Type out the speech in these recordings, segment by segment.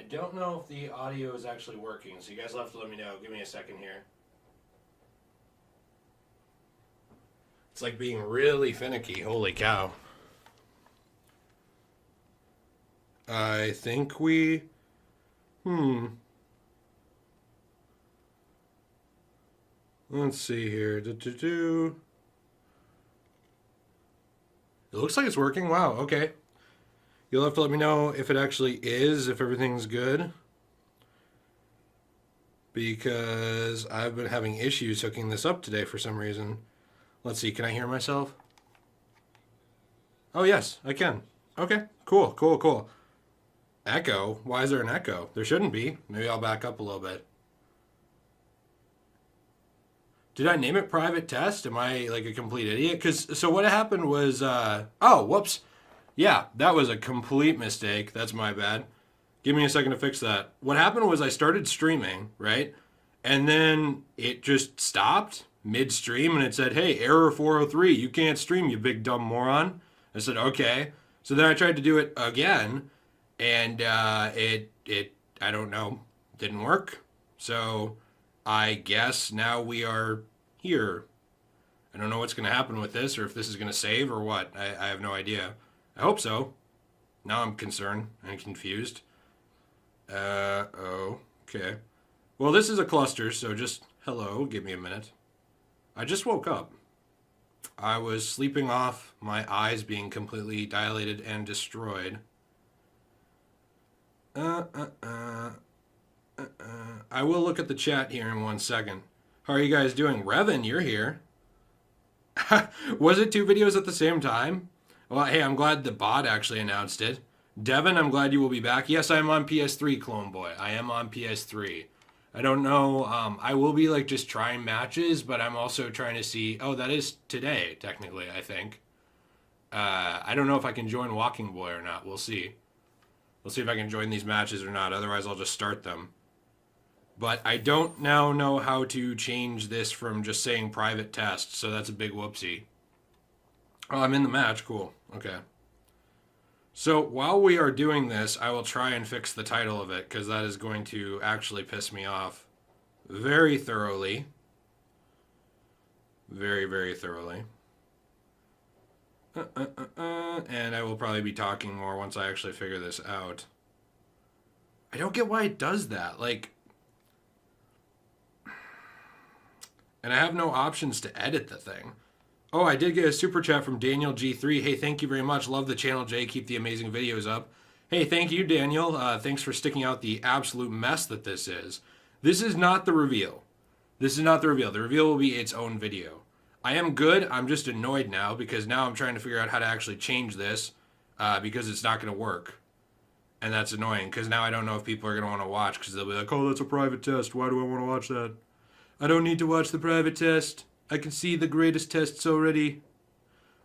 don't know if the audio is actually working, so you guys will have to let me know. Give me a second here. It's like being really finicky. Holy cow. I think we... Let's see here. It looks like it's working. Wow, okay. You'll have to let me know if it actually is, if everything's good. Because I've been having issues hooking this up today for some reason. Let's see, can I hear myself? Oh, yes, I can. Okay, cool. Echo? Why is there an echo? There shouldn't be. Maybe I'll back up a little bit. Did I name it private test? Am I like a complete idiot? So what happened was, oh, whoops. Yeah, that was a complete mistake. That's my bad. Give me a second to fix that. What happened was I started streaming, right? And then it just stopped midstream and it said, hey, error 403, you can't stream, you big dumb moron. I said, okay. So then I tried to do it again and it I don't know, didn't work. So I guess now we are here. I don't know what's going to happen with this or if this is going to save or what. I have no idea. I hope so. Now I'm concerned and confused. Okay. Well, this is a cluster, so just hello, give me a minute. I just woke up. I was sleeping off, my eyes being completely dilated and destroyed. I will look at the chat here in 1 second. How are you guys doing? Revan, you're here. Was it 2 videos at the same time? Well, hey, I'm glad the bot actually announced it. Devin, I'm glad you will be back. Yes, I am on PS3, Clone Boy. I am on PS3. I don't know. I will be like just trying matches, but I'm also trying to see. Oh, that is today, technically, I think. I don't know if I can join Walking Boy or not. We'll see. We'll see if I can join these matches or not. Otherwise, I'll just start them. But I don't now know how to change this from just saying private test, so that's a big whoopsie. Oh, I'm in the match. Cool. Okay. So while we are doing this, I will try and fix the title of it, because that is going to actually piss me off very thoroughly. Very, very thoroughly. And I will probably be talking more once I actually figure this out. I don't get why it does that. Like... And I have no options to edit the thing. Oh, I did get a super chat from Daniel G3. Hey, thank you very much. Love the channel, Jay. Keep the amazing videos up. Hey, thank you, Daniel. Thanks for sticking out the absolute mess that this is. This is not the reveal. This is not the reveal. The reveal will be its own video. I am good. I'm just annoyed now because now I'm trying to figure out how to actually change this because it's not going to work. And that's annoying because now I don't know if people are going to want to watch because they'll be like, oh, that's a private test. Why do I want to watch that? I don't need to watch the private test. I can see the greatest tests already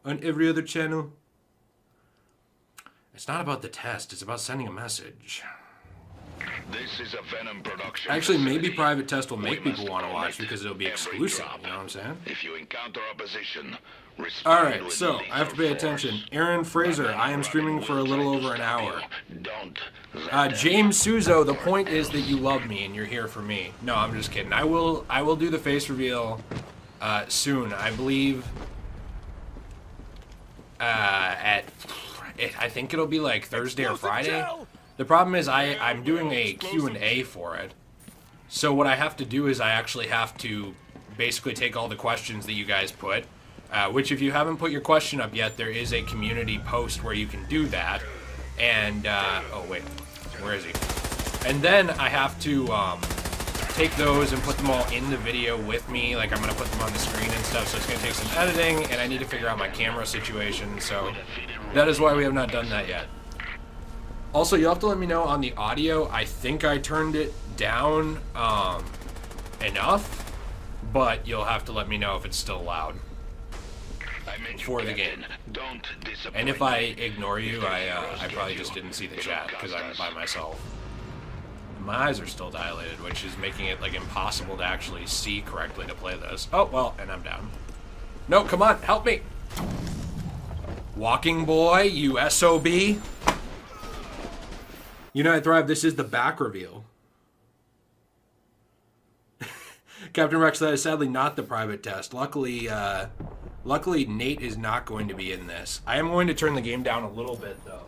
on every other channel. It's not about the test. It's about sending a message. This is a Venom production. Actually, maybe private test will make people want to watch because it'll be exclusive. You know what I'm saying? If you encounter opposition, all right, so I have to pay attention. Aaron Fraser, I am streaming for a little over an hour. James Suzo, the point is that you love me and you're here for me. No, I'm just kidding. I will do the face reveal soon. I believe I think it'll be like Thursday or Friday. The problem is I'm doing a Q&A for it. So what I have to do is I actually have to basically take all the questions that you guys put. Which if you haven't put your question up yet, there is a community post where you can do that. And, oh wait, where is he? And then I have to take those and put them all in the video with me. Like I'm going to put them on the screen and stuff, so it's going to take some editing, and I need to figure out my camera situation, so that is why we have not done that yet. Also, you'll have to let me know on the audio. I think I turned it down enough, but you'll have to let me know if it's still loud. For the game. And if I ignore you, I probably just didn't see the chat because I'm by myself. My eyes are still dilated, which is making it like impossible to actually see correctly to play this. Oh, well, and I'm down. No, come on, help me. Walking Boy, you SOB. United Thrive, this is the back reveal. Captain Rex, that is sadly not the private test. Luckily, Nate is not going to be in this. I am going to turn the game down a little bit, though.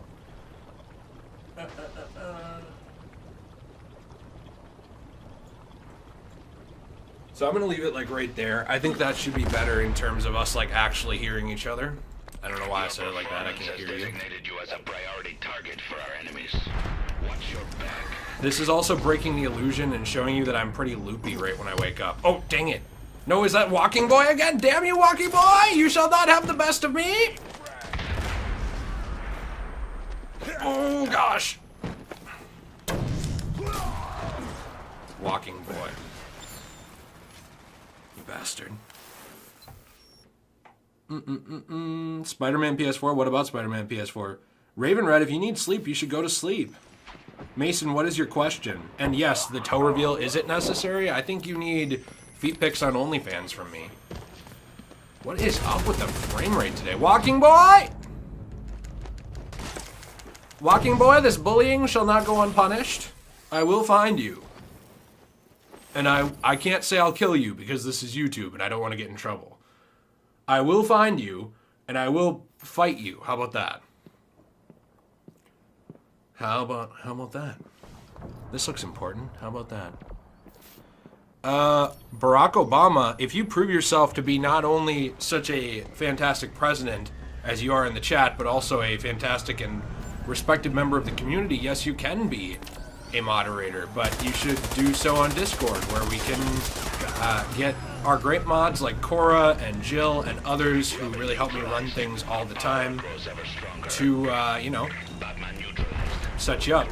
So I'm going to leave it, like, right there. I think that should be better in terms of us, like, actually hearing each other. I don't know why I said it like that. I can't hear you. Designated you as a priority target for our enemies. Watch your back. This is also breaking the illusion and showing you that I'm pretty loopy right when I wake up. Oh, dang it. No, is that Walking Boy again? Damn you, Walking Boy! You shall not have the best of me! Oh, gosh. Walking Boy. You bastard. Spider-Man PS4? What about Spider-Man PS4? Raven Red, if you need sleep, you should go to sleep. Mason, what is your question? And yes, the toe reveal, is it necessary? I think you need feet pics on OnlyFans from me. What is up with the frame rate today? Walking Boy! Walking Boy, this bullying shall not go unpunished. I will find you. And I can't say I'll kill you because this is YouTube and I don't want to get in trouble. I will find you and I will fight you. How about that? How about that? This looks important. How about that? Barack Obama, if you prove yourself to be not only such a fantastic president as you are in the chat, but also a fantastic and respected member of the community, yes, you can be a moderator, but you should do so on Discord, where we can get our great mods like Cora and Jill and others who really help me run things all the time to, you know, set you up.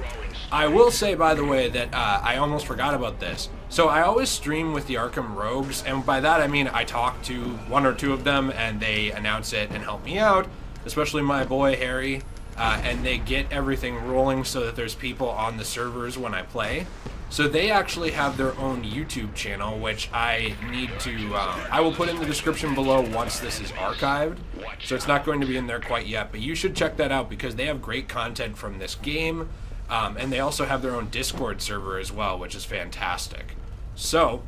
I will say, by the way, that I almost forgot about this. So I always stream with the Arkham Rogues, and by that I mean I talk to one or two of them and they announce it and help me out, especially my boy Harry, and they get everything rolling so that there's people on the servers when I play. So they actually have their own YouTube channel, which I need to, I will put in the description below once this is archived. So it's not going to be in there quite yet, but you should check that out because they have great content from this game. And they also have their own Discord server as well, which is fantastic. So,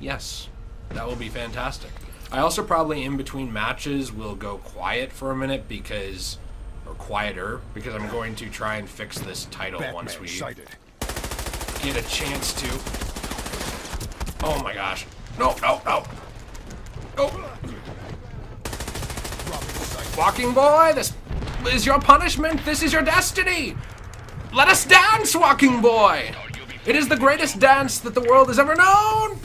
yes, that will be fantastic. I also probably in between matches will go quiet for a minute because, or quieter, because I'm going to try and fix this title once we get a chance to. Oh my gosh. No, no, no. Oh. Walking Boy, this is your punishment. This is your destiny. Let us dance, Walking Boy. It is the greatest dance that the world has ever known.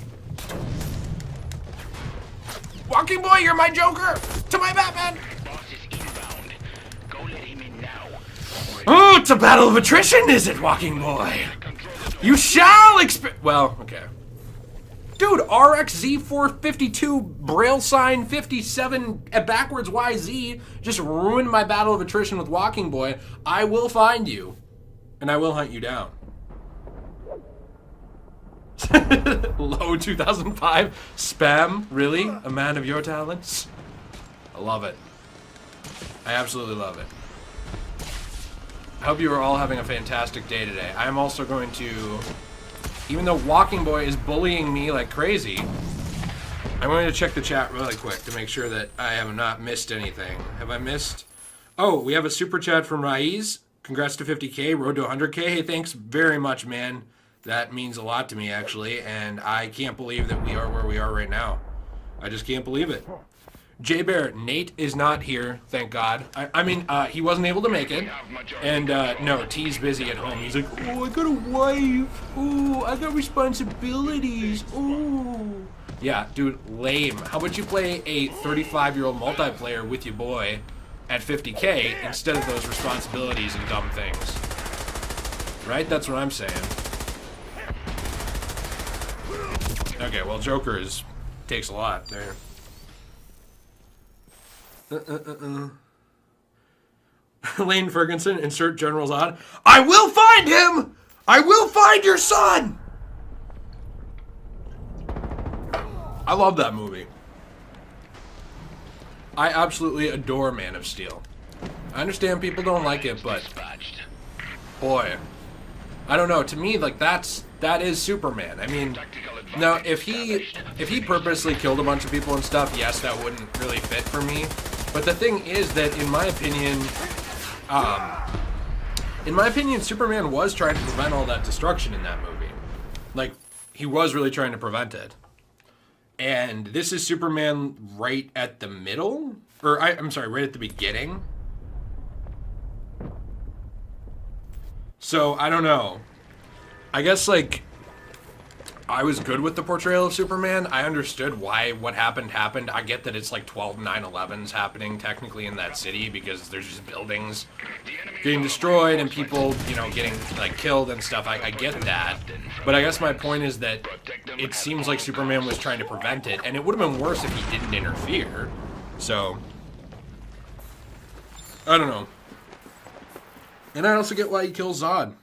Walking Boy, you're my Joker to my Batman. Oh, it's a battle of attrition, is it, Walking Boy? You shall well, okay. Dude, RXZ452 Braille sign 57 backwards YZ just ruined my battle of attrition with Walking Boy. I will find you, and I will hunt you down. Low 2005 spam, really? A man of your talents? I love it. I absolutely love it. I hope you are all having a fantastic day today. I am also going to, even though Walking Boy is bullying me like crazy, I'm going to check the chat really quick to make sure that I have not missed anything. Have I missed? Oh, we have a super chat from Raiz. Congrats to 50K, road to 100K. Hey, thanks very much, man. That means a lot to me, actually, and I can't believe that we are where we are right now. I just can't believe it. J Bear, Nate is not here, thank God. I mean, he wasn't able to make it, and no, T's busy at home. He's like, oh, I got a wife. Oh, I got responsibilities. Oh. Yeah, dude, lame. How about you play a 35-year-old multiplayer with your boy at 50K instead of those responsibilities and dumb things? Right? That's what I'm saying. Okay, well, Joker takes a lot there. Lane Ferguson, insert General Zod. I will find him! I will find your son! I love that movie. I absolutely adore Man of Steel. I understand people don't like it, but boy, I don't know. To me, like that is Superman. I mean, now if he purposely killed a bunch of people and stuff, yes, that wouldn't really fit for me. But the thing is that, in my opinion, Superman was trying to prevent all that destruction in that movie. Like, he was really trying to prevent it. And this is Superman right at the middle, or I'm sorry, right at the beginning. So, I don't know. I guess, like, I was good with the portrayal of Superman. I understood why what happened. I get that it's like 12 9/11s happening technically in that city because there's just buildings getting destroyed and people, you know, getting, like, killed and stuff. I get that. But I guess my point is that it seems like Superman was trying to prevent it, and it would have been worse if he didn't interfere. So, I don't know. And I also get why he kills Zod.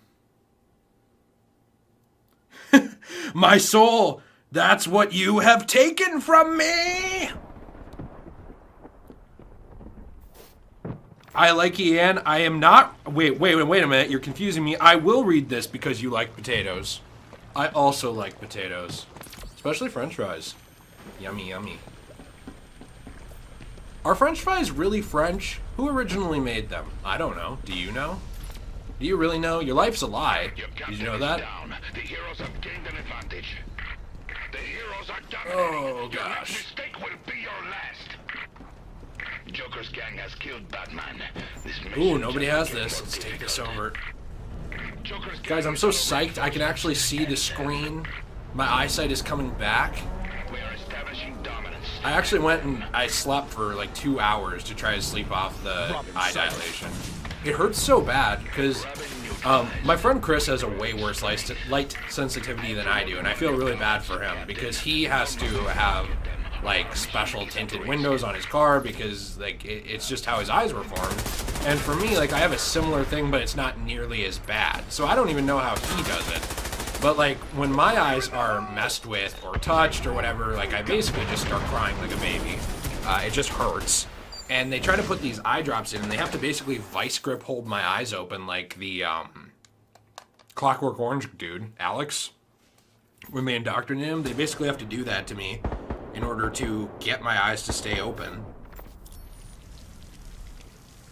My soul, that's what you have taken from me! I like Ian. I am not... Wait a minute. You're confusing me. I will read this because you like potatoes. I also like potatoes. Especially French fries. Yummy, yummy. Are French fries really French? Who originally made them? I don't know. Do you know? Do you really know? Your life's a lie. Did you know that? The heroes have gained an advantage. The heroes are done. Oh, Your next gosh. mistake will be your last. Joker's gang has killed Batman. Ooh, nobody has this. Let's take this over. Guys, I'm so psyched. I can actually see the screen. My eyesight is coming back. We are establishing dominance. I actually went and I slept for like 2 hours to try to sleep off the eye dilation. It hurts so bad because my friend Chris has a way worse light sensitivity than I do, and I feel really bad for him because he has to have like special tinted windows on his car because like it's just how his eyes were formed. And for me, like I have a similar thing, but it's not nearly as bad. So I don't even know how he does it. But like when my eyes are messed with or touched or whatever, like I basically just start crying like a baby. It just hurts. And they try to put these eye drops in, and they have to basically vice grip hold my eyes open like the Clockwork Orange dude, Alex. When they indoctrinate him, they basically have to do that to me in order to get my eyes to stay open.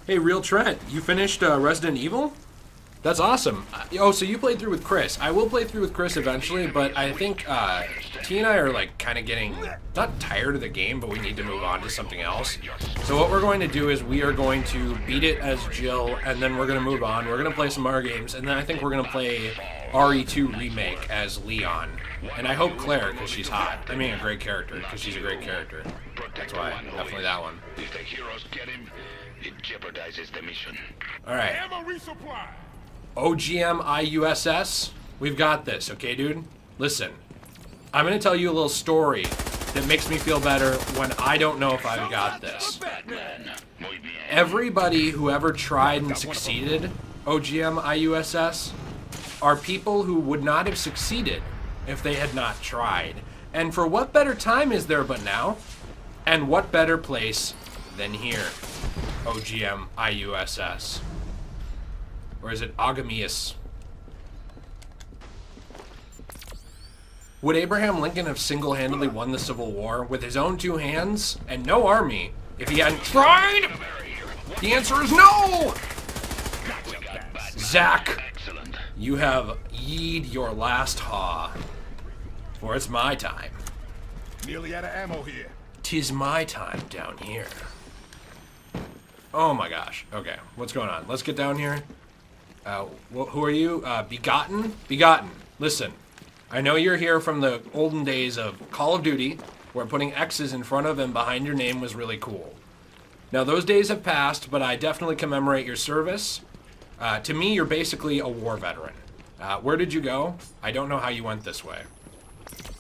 Hey, Real Trent, you finished Resident Evil? That's awesome. Oh, so you played through with Chris. I will play through with Chris eventually, but I think T and I are like kind of getting, not tired of the game, but we need to move on to something else. So what we're going to do is we are going to beat it as Jill, and then we're going to move on. We're going to play some R games, and then I think we're going to play RE2 Remake as Leon. And I hope Claire, because she's hot. I mean, a great character, because she's a great character. That's why, definitely that one. If the heroes get him, it jeopardizes the mission. All right. OGM IUSS, we've got this, okay, dude? Listen, I'm going to tell you a little story that makes me feel better when I don't know if I've got this. Everybody who ever tried and succeeded OGM IUSS are people who would not have succeeded if they had not tried. And for what better time is there but now? And what better place than here? OGM IUSS. Or is it Agamius? Would Abraham Lincoln have single-handedly won the Civil War with his own 2 hands and no army if he hadn't tried? The answer is no! Zach, you have yeed your last haw, for it's my time. Nearly out of ammo here. 'Tis my time down here. Oh my gosh. Okay, what's going on? Let's get down here. Who are you? Begotten? Begotten. Listen, I know you're here from the olden days of Call of Duty, where putting X's in front of and behind your name was really cool. Now, those days have passed, but I definitely commemorate your service. To me, you're basically a war veteran. Where did you go? I don't know how you went this way.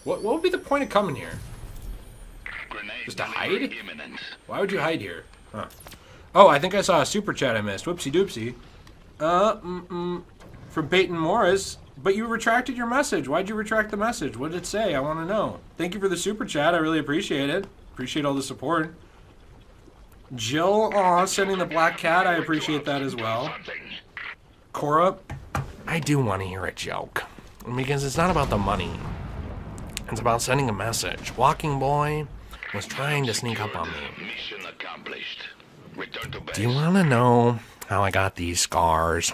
What would be the point of coming here? Just to hide? Why would you hide here? Huh. Oh, I think I saw a super chat I missed. Whoopsie doopsie. From Peyton Morris. But you retracted your message. Why'd you retract the message? What did it say? I want to know. Thank you for the super chat. I really appreciate it. Appreciate all the support. Jill, aw, sending the black cat. I appreciate that as well. Cora, I do want to hear a joke. Because it's not about the money. It's about sending a message. Walking Boy was trying to sneak up on me. Mission accomplished. Return to base. Do you want to know how I got these scars?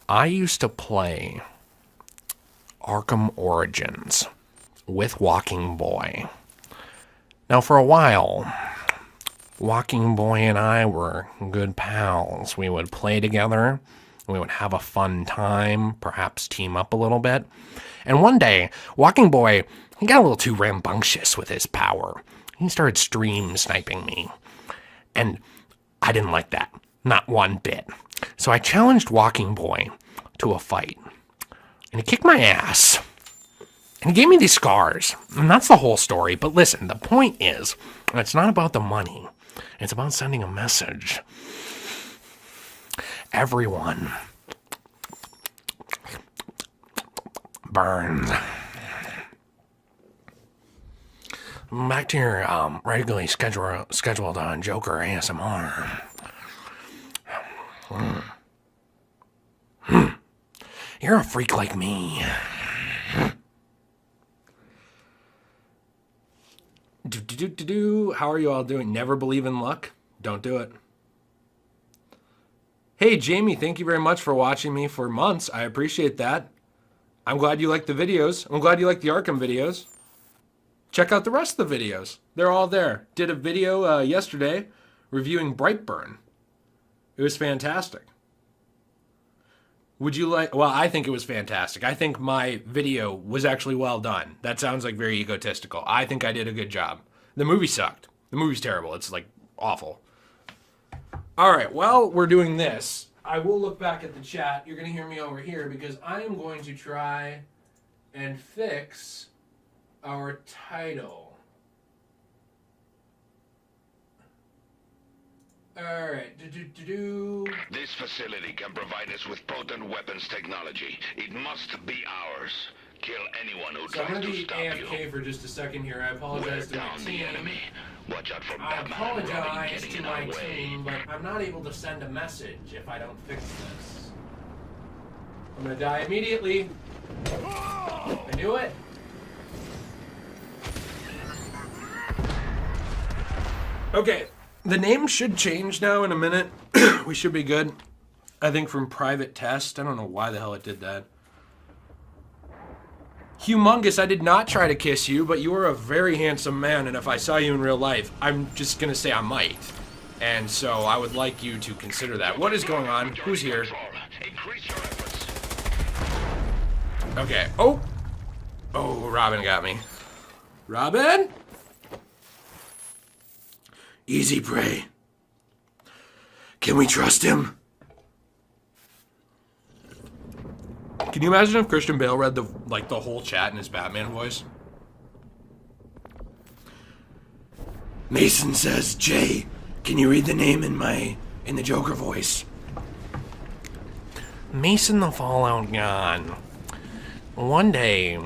I used to play Arkham Origins with Walking Boy. Now, for a while, Walking Boy and I were good pals. We would play together. We would have a fun time, perhaps team up a little bit. And one day, Walking Boy, he got a little too rambunctious with his power. He started stream sniping me. And I didn't like that. Not one bit. So I challenged Walking Boy to a fight. And he kicked my ass. And he gave me these scars. And that's the whole story. But listen, the point is, it's not about the money. It's about sending a message. Everyone burns. Back to your regularly scheduled Joker ASMR. You're a freak like me. How are you all doing? Never believe in luck? Don't do it. Hey, Jamie, thank you very much for watching me for months. I appreciate that. I'm glad you like the videos. I'm glad you like the Arkham videos. Check out the rest of the videos. They're all there. Did a video yesterday reviewing Brightburn. It was fantastic. Would you like... Well, I think it was fantastic. I think my video was actually well done. That sounds like very egotistical. I think I did a good job. The movie sucked. The movie's terrible. It's, like, awful. All right, while we're doing this, I will look back at the chat. You're going to hear me over here because I am going to try and fix our title. Alright, This facility can provide us with potent weapons technology. It must be ours. Kill anyone who So I'm tries going to to be stop AFK you. for just a second here. I apologize to Wear my down the team. enemy. Watch out for I Batman and Robin apologize getting to in my our way. team, but I'm not able to send a message if I don't fix this. I'm going to die immediately. I knew it. Okay, the name should change now in a minute. We should be good. I think from private test. I don't know why the hell it did that. Humongous, I did not try to kiss you, but you are a very handsome man, and if I saw you in real life, I'm just gonna say I might. And so I would like you to consider that. What is going on? Who's here? Increase your efforts. Okay. Oh! Oh, Robin got me. Robin? Easy prey. Can we trust him? Can you imagine if Christian Bale read the whole chat in his Batman voice? Mason says, Jay, can you read the name in the Joker voice? Mason the Fallout God. One day,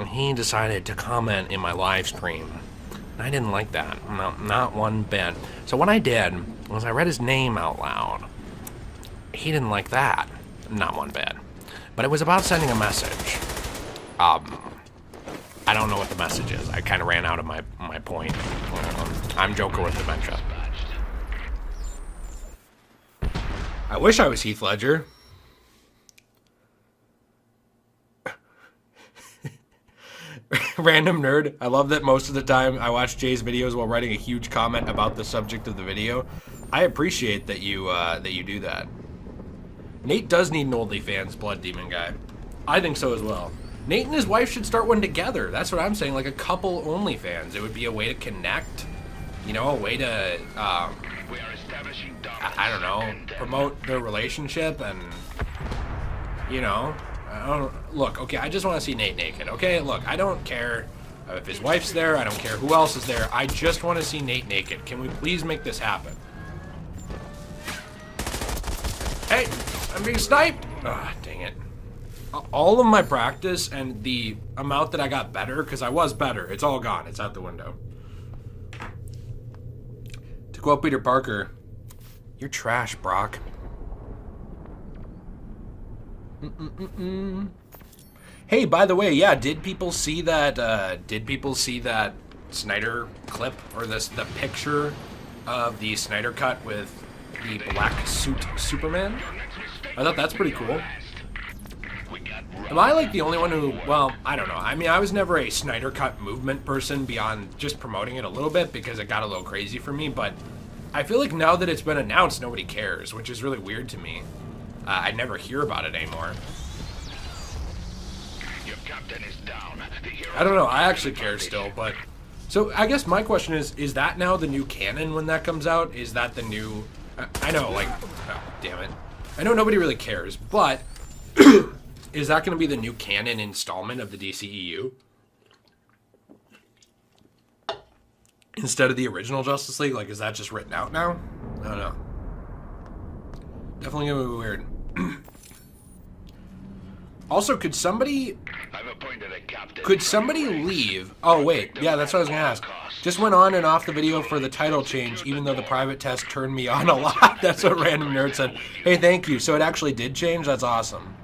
he decided to comment in my live stream. I didn't like that. No, not one bit. So what I did was I read his name out loud. He didn't like that. Not one bit. But it was about sending a message. I don't know what the message is. I kind of ran out of my point. I'm Joker with dementia. I wish I was Heath Ledger. Random nerd. I love that most of the time I watch Jay's videos while writing a huge comment about the subject of the video. I appreciate that you do that. Nate does need an OnlyFans Blood Demon guy. I think so as well. Nate and his wife should start one together. That's what I'm saying, like a couple OnlyFans. It would be a way to connect, you know, a way to, We are establishing I don't know, promote their relationship and, you know, look, okay, I just want to see Nate naked, okay? Look, I don't care if his wife's there. I don't care who else is there. I just want to see Nate naked. Can we please make this happen? Hey, I'm being sniped. Ah, dang it. All of my practice and the amount that I got better, because I was better, it's all gone. It's out the window. To quote Peter Parker, you're trash, Brock. Hey, by the way, yeah, did people see that? Snyder clip or the picture of the Snyder cut with the black suit Superman? I thought that's pretty cool. Am I like the only one who? Well, I don't know. I mean, I was never a Snyder cut movement person beyond just promoting it a little bit because it got a little crazy for me. But I feel like now that it's been announced, nobody cares, which is really weird to me. I never hear about it anymore. Your captain is down. I don't know. I actually care still, but so I guess my question is that now the new canon when that comes out? Is that the new? I know, like, oh, damn it. I know nobody really cares, but is that going to be the new canon installment of the DCEU instead of the original Justice League? Like, is that just written out now? I don't know. Definitely gonna be weird. Also, could somebody leave? Oh, wait. Yeah, that's what I was going to ask. Just went on and off the video for the title change, even though the private test turned me on a lot. That's what Random Nerd said. Hey, thank you. So it actually did change? That's awesome.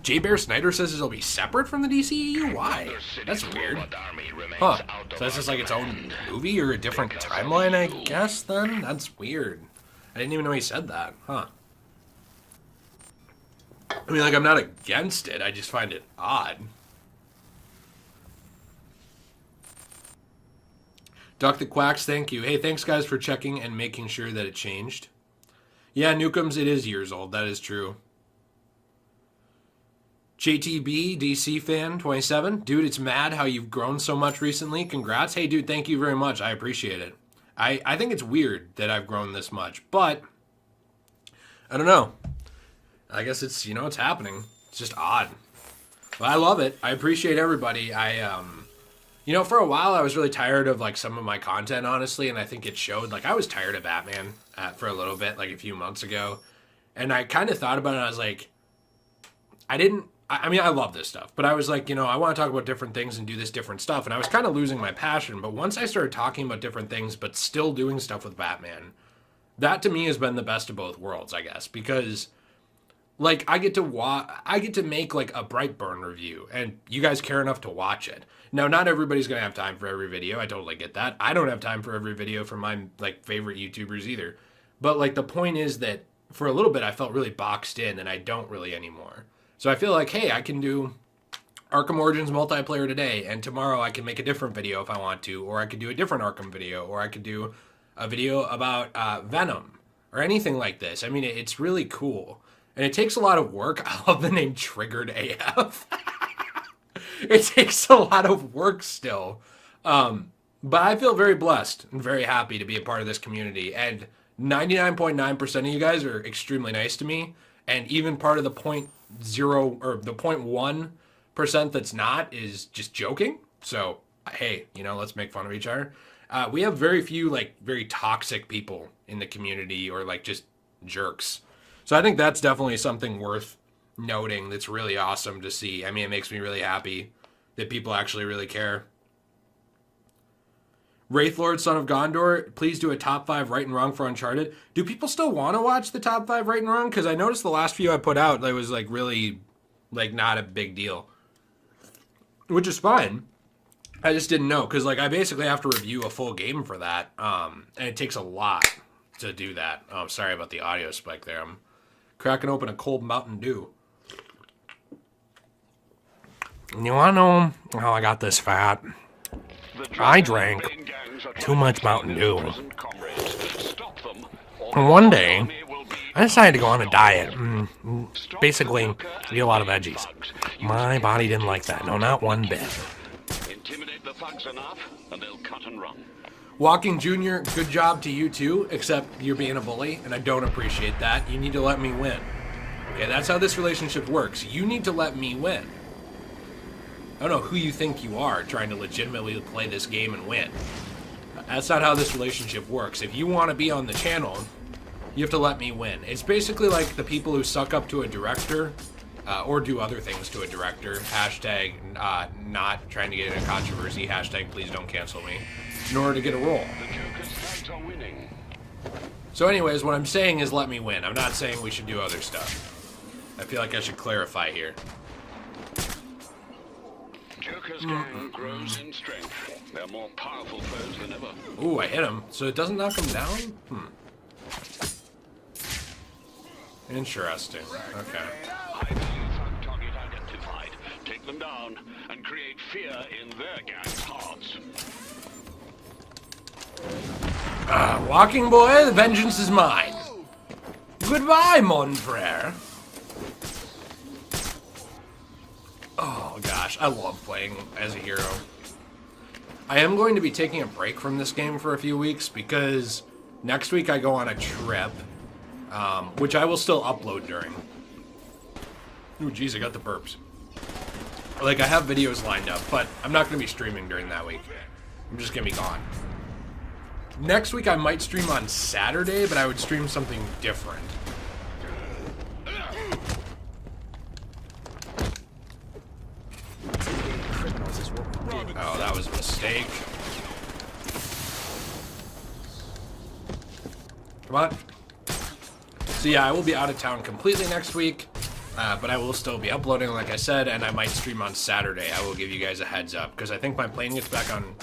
J. Bear Snyder says it'll be separate from the DCEU? Why? That's weird. Huh. So that's just like its own movie or a different timeline, I guess, then? That's weird. I didn't even know he said that. Huh. I mean, like, I'm not against it. I just find it odd. Duck the Quacks, thank you. Hey, thanks, guys, for checking and making sure that it changed. Yeah, Newcombs, it is years old. That is true. JTB, DC fan, 27. Dude, it's mad how you've grown so much recently. Congrats. Hey, dude, thank you very much. I appreciate it. I think it's weird that I've grown this much, but I don't know. I guess it's, you know, it's happening. It's just odd. But I love it. I appreciate everybody. You know, for a while I was really tired of, like, some of my content, honestly, and I think it showed. Like, I was tired of Batman for a little bit, like, a few months ago. And I kind of thought about it, and I was like, I mean, I love this stuff, but I was like, you know, I want to talk about different things and do this different stuff, and I was kind of losing my passion. But once I started talking about different things, but still doing stuff with Batman, that to me has been the best of both worlds, I guess, because, like, I get to make, like, a Brightburn review, and you guys care enough to watch it. Now, not everybody's going to have time for every video. I totally get that. I don't have time for every video for my, like, favorite YouTubers either. But, like, the point is that for a little bit I felt really boxed in, and I don't really anymore. So I feel like, hey, I can do Arkham Origins multiplayer today, and tomorrow I can make a different video if I want to, or I could do a different Arkham video, or I could do a video about Venom, or anything like this. I mean, it's really cool. And it takes a lot of work. I love the name Triggered AF. It takes a lot of work still. But I feel very blessed and very happy to be a part of this community. And 99.9% of you guys are extremely nice to me. And even part of the 0.0 or the 0.1% that's not is just joking. So, hey, you know, let's make fun of each other. We have very few, like, very toxic people in the community, or, like, just jerks. So I think that's definitely something worth noting that's really awesome to see. I mean, it makes me really happy that people actually really care. Wraithlord, Son of Gondor, please do a top 5 right and wrong for Uncharted. Do people still want to watch the top 5 right and wrong? Because I noticed the last few I put out, it was, like, really, like, not a big deal. Which is fine. I just didn't know. Because, like, I basically have to review a full game for that. And it takes a lot to do that. Oh, sorry about the audio spike there. I'm cracking open a cold Mountain Dew. You want to know how I got this fat? I drank too much Mountain Dew. And one day, I decided to go on a diet. Basically, eat a lot of veggies. My body didn't like that. No, not one bit. Intimidate the thugs enough, and they'll cut and run. Walking Jr., good job to you too, except you're being a bully, and I don't appreciate that. You need to let me win. Okay, that's how this relationship works. You need to let me win. I don't know who you think you are trying to legitimately play this game and win. That's not how this relationship works. If you want to be on the channel, you have to let me win. It's basically like the people who suck up to a director or do other things to a director. Hashtag not trying to get in a controversy. Hashtag please don't cancel me. In order to get a role. So anyways, what I'm saying is let me win. I'm not saying we should do other stuff. I feel like I should clarify here. Joker's gang grows in strength. They're more powerful foes than ever. Ooh, I hit him. So it doesn't knock him down? Interesting. Okay. High value thug target identified. Take them down and create fear in their gang's hearts. Walking boy, the vengeance is mine. Goodbye, mon frere. Oh gosh, I love playing as a hero. I am going to be taking a break from this game for a few weeks because next week I go on a trip, which I will still upload during. Ooh, geez, I got the burps. Like, I have videos lined up, but I'm not going to be streaming during that week. I'm just going to be gone. Next week I might stream on Saturday, but I would stream something different. Oh, that was a mistake. Come on. So yeah, I will be out of town completely next week, but I will still be uploading, like I said, and I might stream on Saturday. I will give you guys a heads up, because I think my plane gets back on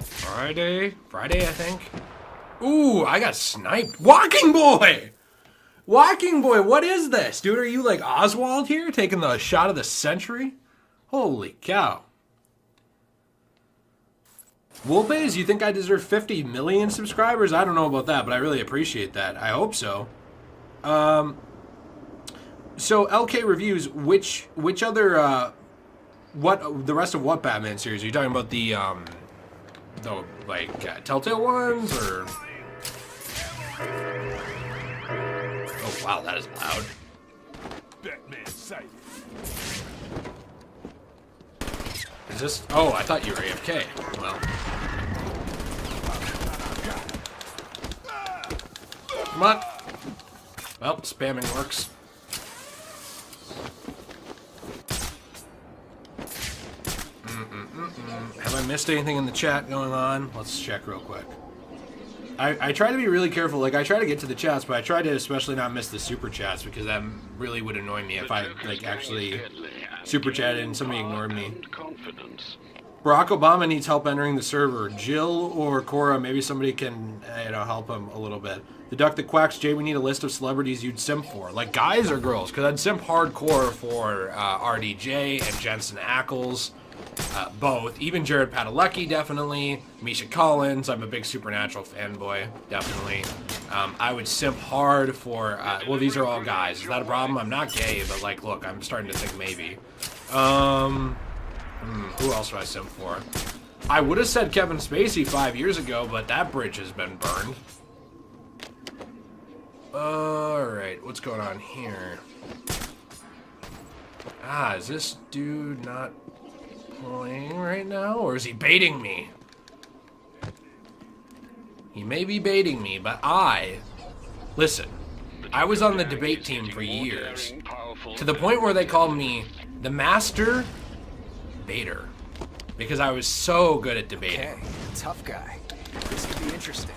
Friday, I think. Ooh, I got sniped. Walking boy! Walking boy, what is this? Dude, are you like Oswald here, taking the shot of the century? Holy cow. Woolpays, you think I deserve 50 million subscribers? I don't know about that, but I really appreciate that. I hope so. So LK Reviews, which other, what, the rest of what Batman series? Are you talking about the like, Telltale ones, or? Oh, wow, that is loud. Batman sight. Is this, oh, I thought you were AFK. Well. Come on. Well, spamming works. Have I missed anything in the chat going on? Let's check real quick. I try to be really careful. Like, I try to get to the chats, but I try to especially not miss the super chats, because that really would annoy me if I, like, actually super chatted and somebody ignored me. Barack Obama needs help entering the server. Jill or Cora, maybe somebody can, help him a little bit. The Duck That Quacks, Jay, we need a list of celebrities you'd simp for. Like, guys or girls? Because I'd simp hardcore for RDJ and Jensen Ackles. Both. Even Jared Padalecki, definitely. Misha Collins. I'm a big Supernatural fanboy. Definitely. I would simp hard for... well, these are all guys. Is that a problem? I'm not gay, but, like, look, I'm starting to think maybe. Who else do I simp for? I would have said Kevin Spacey 5 years ago, but that bridge has been burned. Alright, what's going on here? Is this dude not playing right now, or is he baiting me? He may be baiting me, but listen, I was on the debate team for years, to the point where they called me the master baiter, because I was so good at debating. Okay, tough guy. This could be interesting.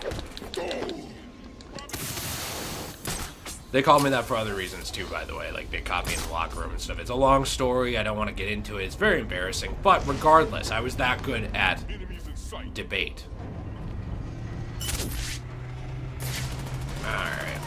They called me that for other reasons too, by the way. Like, they caught me in the locker room and stuff. It's a long story. I don't want to get into it. It's very embarrassing. But regardless, I was that good at debate. Alright.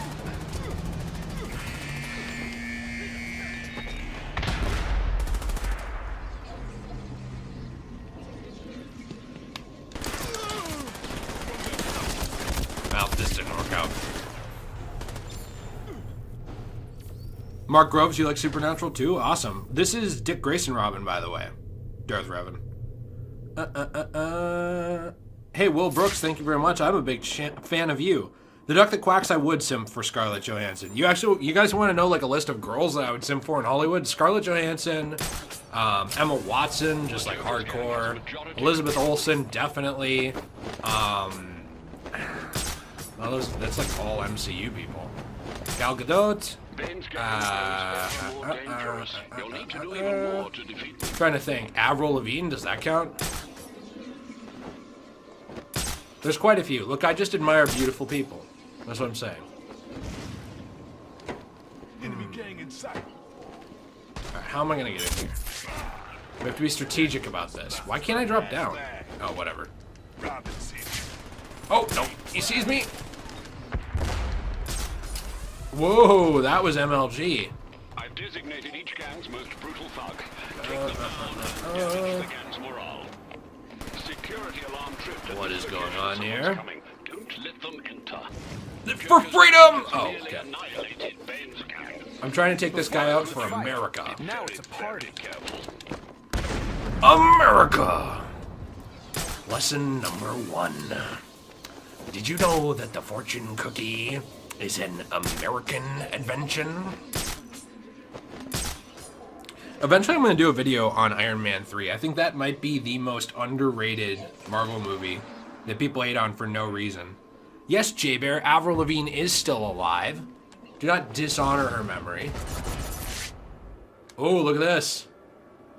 Well, this didn't work out. Mark Groves, you like Supernatural too? Awesome. This is Dick Grayson Robin, by the way. Darth Revan. Hey, Will Brooks, thank you very much. I'm a big fan of you. The Duck That Quacks, I would simp for Scarlett Johansson. You guys want to know, like, a list of girls that I would simp for in Hollywood? Scarlett Johansson, Emma Watson, just like hardcore. Elizabeth Olsen, definitely. Well, that's like all MCU people. Gal Gadot. Trying to think. Avril Lavigne, does that count? There's quite a few. Look, I just admire beautiful people. That's what I'm saying. Enemy gang in sight. Alright, how am I gonna get in here? We have to be strategic about this. Why can't I drop down? Oh, whatever. Oh, no. He sees me. Whoa, that was MLG. I've designated each gang's most brutal thug. Take them down. Damage the gang's morale. Security alarm tripped. What is going on here? Coming. Don't let them enter. For freedom! Oh, Nearly okay. annihilated Bane's gang. I'm trying to take this guy out for America. Now it's a party. Careful. America! Lesson number 1. Did you know that the fortune cookie is an American invention? Eventually I'm going to do a video on Iron Man 3. I think that might be the most underrated Marvel movie that people hate on for no reason. Yes, J-Bear, Avril Lavigne is still alive. Do not dishonor her memory. Oh, look at this.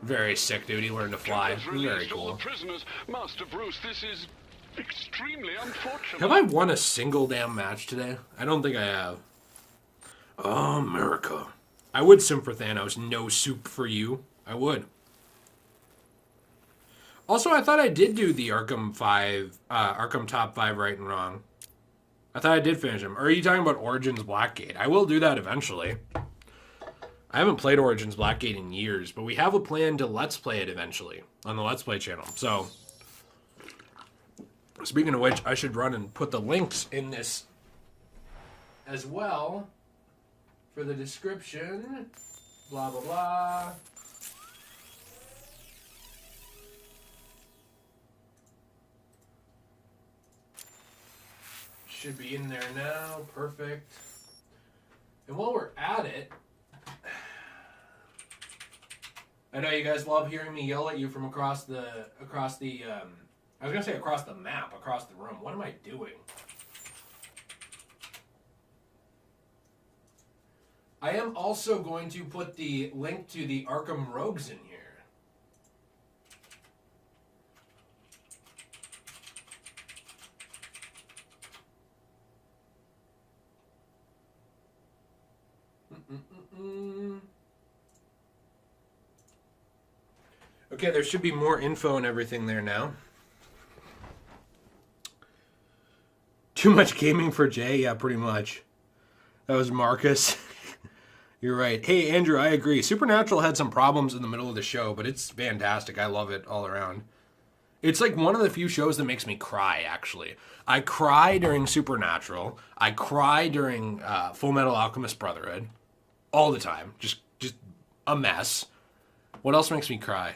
Very sick, dude. He learned to fly. Very All the cool. prisoners. Master Bruce, this is extremely unfortunate. Have I won a single damn match today? I don't think I have. America. I would sim for Thanos. No soup for you. I would. Also, I thought I did do the Arkham top 5 right and wrong. I thought I did finish them. Or are you talking about Origins Blackgate? I will do that eventually. I haven't played Origins Blackgate in years, but we have a plan to Let's Play it eventually on the Let's Play channel. So, speaking of which, I should run and put the links in this as well for the description. Blah, blah, blah. Should be in there now. Perfect. And while we're at it, I know you guys love hearing me yell at you from across the I was gonna say across the map, across the room. What am I doing? I am also going to put the link to the Arkham Rogues in here. Okay, there should be more info and everything there now. Too much gaming for Jay? Yeah, pretty much. That was Marcus. You're right. Hey, Andrew, I agree. Supernatural had some problems in the middle of the show, but it's fantastic. I love it all around. It's like one of the few shows that makes me cry, actually. I cry during Supernatural. I cry during Full Metal Alchemist Brotherhood. All the time. Just a mess. What else makes me cry?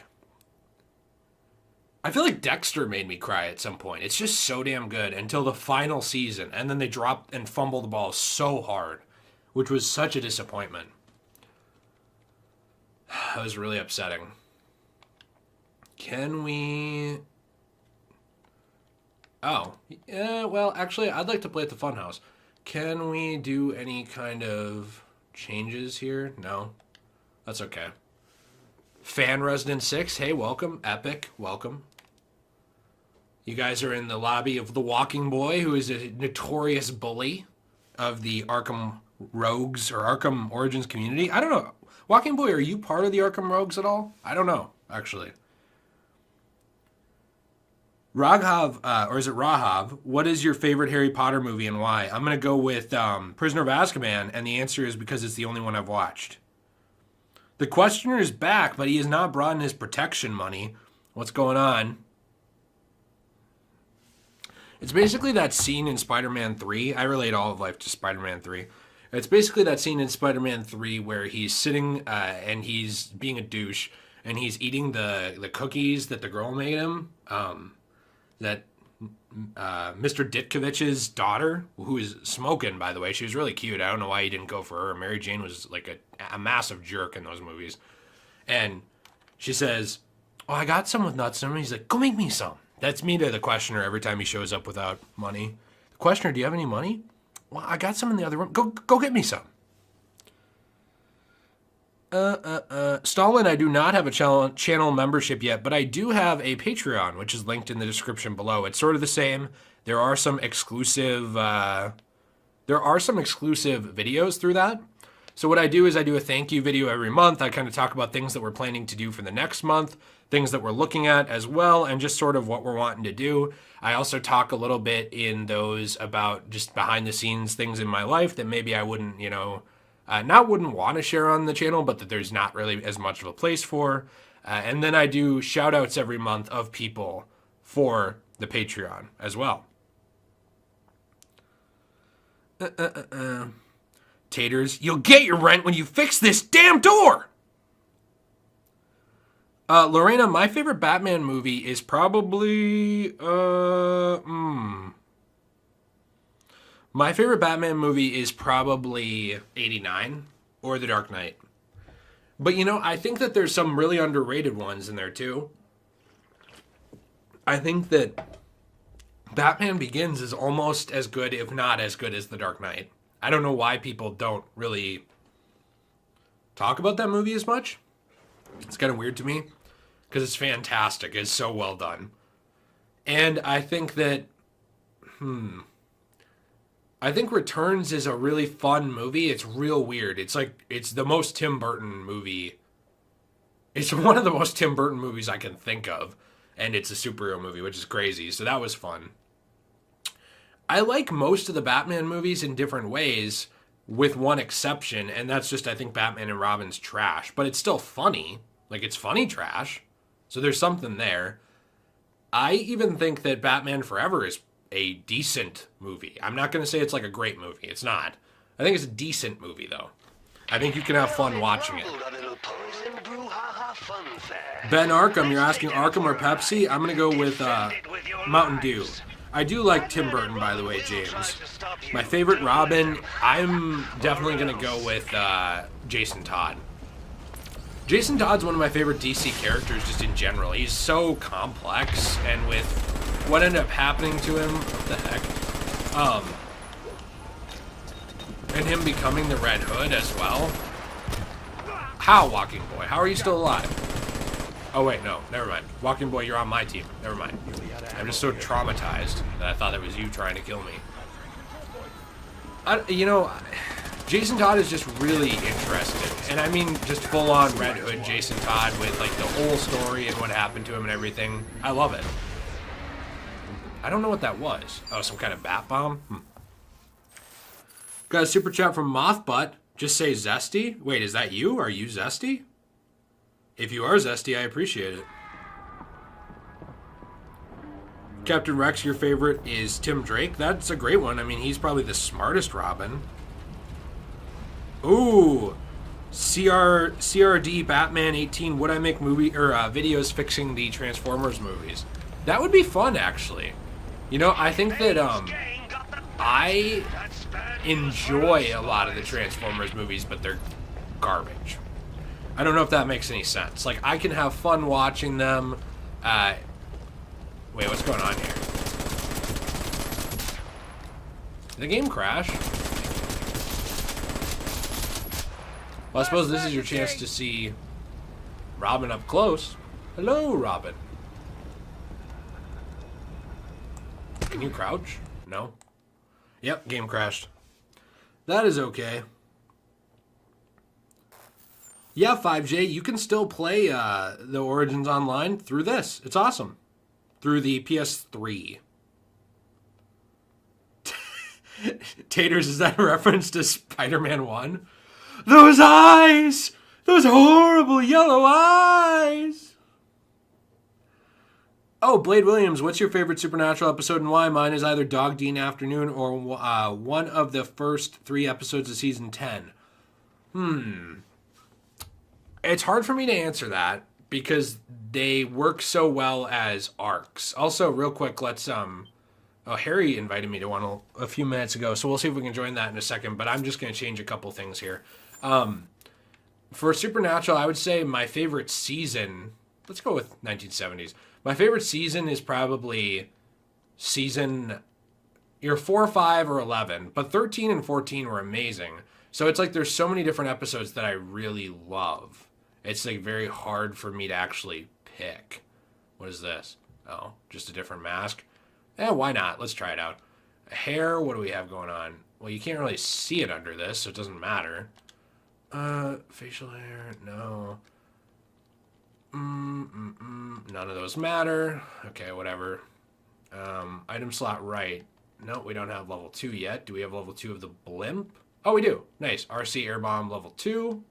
I feel like Dexter made me cry at some point. It's just so damn good until the final season. And then they dropped and fumbled the ball so hard, which was such a disappointment. That was really upsetting. Can we... Oh, yeah, well, actually, I'd like to play at the Funhouse. Can we do any kind of changes here? No, that's okay. Fan Resident 6, hey, welcome. Epic, welcome. You guys are in the lobby of the Walking Boy, who is a notorious bully of the Arkham Rogues or Arkham Origins community. I don't know. Walking Boy, are you part of the Arkham Rogues at all? I don't know, actually. Raghav, or is it Rahav, what is your favorite Harry Potter movie and why? I'm going to go with Prisoner of Azkaban, and the answer is because it's the only one I've watched. The questioner is back, but he has not brought in his protection money. What's going on? It's basically that scene in Spider-Man 3. I relate all of life to Spider-Man 3. It's basically that scene in Spider-Man 3 where he's sitting and he's being a douche, and he's eating the cookies that the girl made him. That Mr. Ditkovich's daughter, who is smoking, by the way. She was really cute. I don't know why he didn't go for her. Mary Jane was like a massive jerk in those movies. And she says, oh, I got some with nuts in them. He's like, go make me some. That's me to the questioner every time he shows up without money. The questioner, do you have any money? Well, I got some in the other room. Go get me some. Stalin, I do not have a channel membership yet, but I do have a Patreon, which is linked in the description below. It's sort of the same. There are some exclusive videos through that. So what I do is I do a thank you video every month. I kind of talk about things that we're planning to do for the next month, things that we're looking at as well, and just sort of what we're wanting to do. I also talk a little bit in those about just behind the scenes things in my life that maybe I wouldn't, not wouldn't want to share on the channel, but that there's not really as much of a place for. And then I do shout outs every month of people for the Patreon as well. Taters, you'll get your rent when you fix this damn door! Lorena, my favorite Batman movie is probably, My favorite Batman movie is probably 89 or The Dark Knight. But, I think that there's some really underrated ones in there, too. I think that Batman Begins is almost as good, if not as good, as The Dark Knight. I don't know why people don't really talk about that movie as much. It's kind of weird to me because it's fantastic. It's so well done. And I think that, I think Returns is a really fun movie. It's real weird. It's the most Tim Burton movie. It's one of the most Tim Burton movies I can think of. And it's a superhero movie, which is crazy. So that was fun. I like most of the Batman movies in different ways, with one exception, and that's just, I think, Batman and Robin's trash. But it's still funny. Like, it's funny trash. So there's something there. I even think that Batman Forever is a decent movie. I'm not going to say it's like a great movie. It's not. I think it's a decent movie, though. I think you can have fun watching it. Ben Arkham, you're asking Arkham or Pepsi? I'm going to go with Mountain Dew. I do like Tim Burton, by the way, James. My favorite Robin, I'm definitely going to go with Jason Todd. Jason Todd's one of my favorite DC characters just in general. He's so complex, and with what ended up happening to him, what the heck, and him becoming the Red Hood as well. How, Walking Boy? How are you still alive? Oh, wait, no. Never mind. Walking Boy, you're on my team. Never mind. I'm just so traumatized that I thought it was you trying to kill me. Jason Todd is just really interesting. And I mean just full-on Red Hood Jason Todd with, like, the whole story and what happened to him and everything. I love it. I don't know what that was. Oh, some kind of bat bomb? Got a super chat from Mothbutt. Just say Zesty? Wait, is that you? Are you Zesty? If you are Zesty, I appreciate it. Captain Rex, your favorite is Tim Drake. That's a great one. I mean, he's probably the smartest Robin. Ooh. CRD Batman 18. Would I make videos fixing the Transformers movies? That would be fun, actually. I think that I enjoy a lot of the Transformers movies, but they're garbage. I don't know if that makes any sense. Like, I can have fun watching them. Wait, what's going on here? Did the game crash? Well, I suppose this is your chance to see Robin up close. Hello, Robin. Can you crouch? No? Yep, game crashed. That is okay. Yeah, 5J, you can still play the Origins Online through this. It's awesome. Through the PS3. Taters, is that a reference to Spider-Man 1? Those eyes! Those horrible yellow eyes! Oh, Blade Williams, what's your favorite Supernatural episode and why? Mine is either Dog Dean Afternoon or one of the first 3 episodes of Season 10. It's hard for me to answer that because they work so well as arcs. Also, real quick, let's Harry invited me to one a few minutes ago, so we'll see if we can join that in a second, but I'm just going to change a couple things here. For Supernatural, I would say my favorite season, let's go with 1970s. My favorite season is probably season 4, 5, or 11, but 13 and 14 were amazing. So it's like there's so many different episodes that I really love. It's like very hard for me to actually pick. What is this? Oh, just a different mask? Why not? Let's try it out. Hair, what do we have going on? Well, you can't really see it under this, so it doesn't matter. Facial hair, no. None of those matter. Okay, whatever. Item slot right. No, we don't have level 2 yet. Do we have level 2 of the blimp? Oh, we do. Nice. RC air bomb level 2.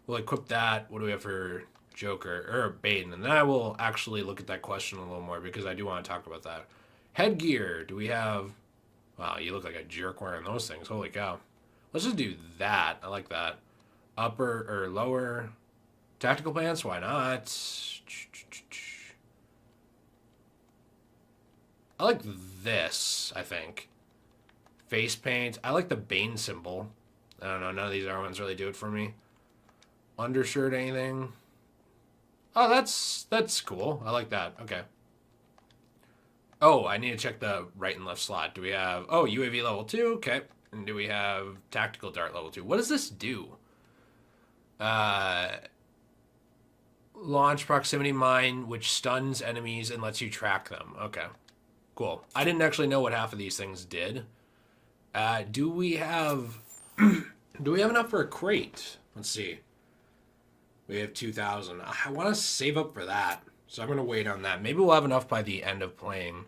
We'll equip that. What do we have for Joker or Bane? And then I will actually look at that question a little more because I do want to talk about that. Headgear. Do we have... Wow, you look like a jerk wearing those things. Holy cow. Let's just do that. I like that. Upper or lower tactical pants. Why not? I like this, I think. Face paint. I like the Bane symbol. I don't know. None of these other ones really do it for me. Undershirt, anything? Oh, that's cool. I like that. Okay. Oh, I need to check the right and left slot. Do we have... Oh, UAV level 2. Okay. And do we have tactical dart level 2? What does this do? Launch proximity mine, which stuns enemies and lets you track them. Okay. Cool. I didn't actually know what half of these things did. Do we have... do we have enough for a crate? Let's see. We have 2,000. I want to save up for that. So I'm going to wait on that. Maybe we'll have enough by the end of playing.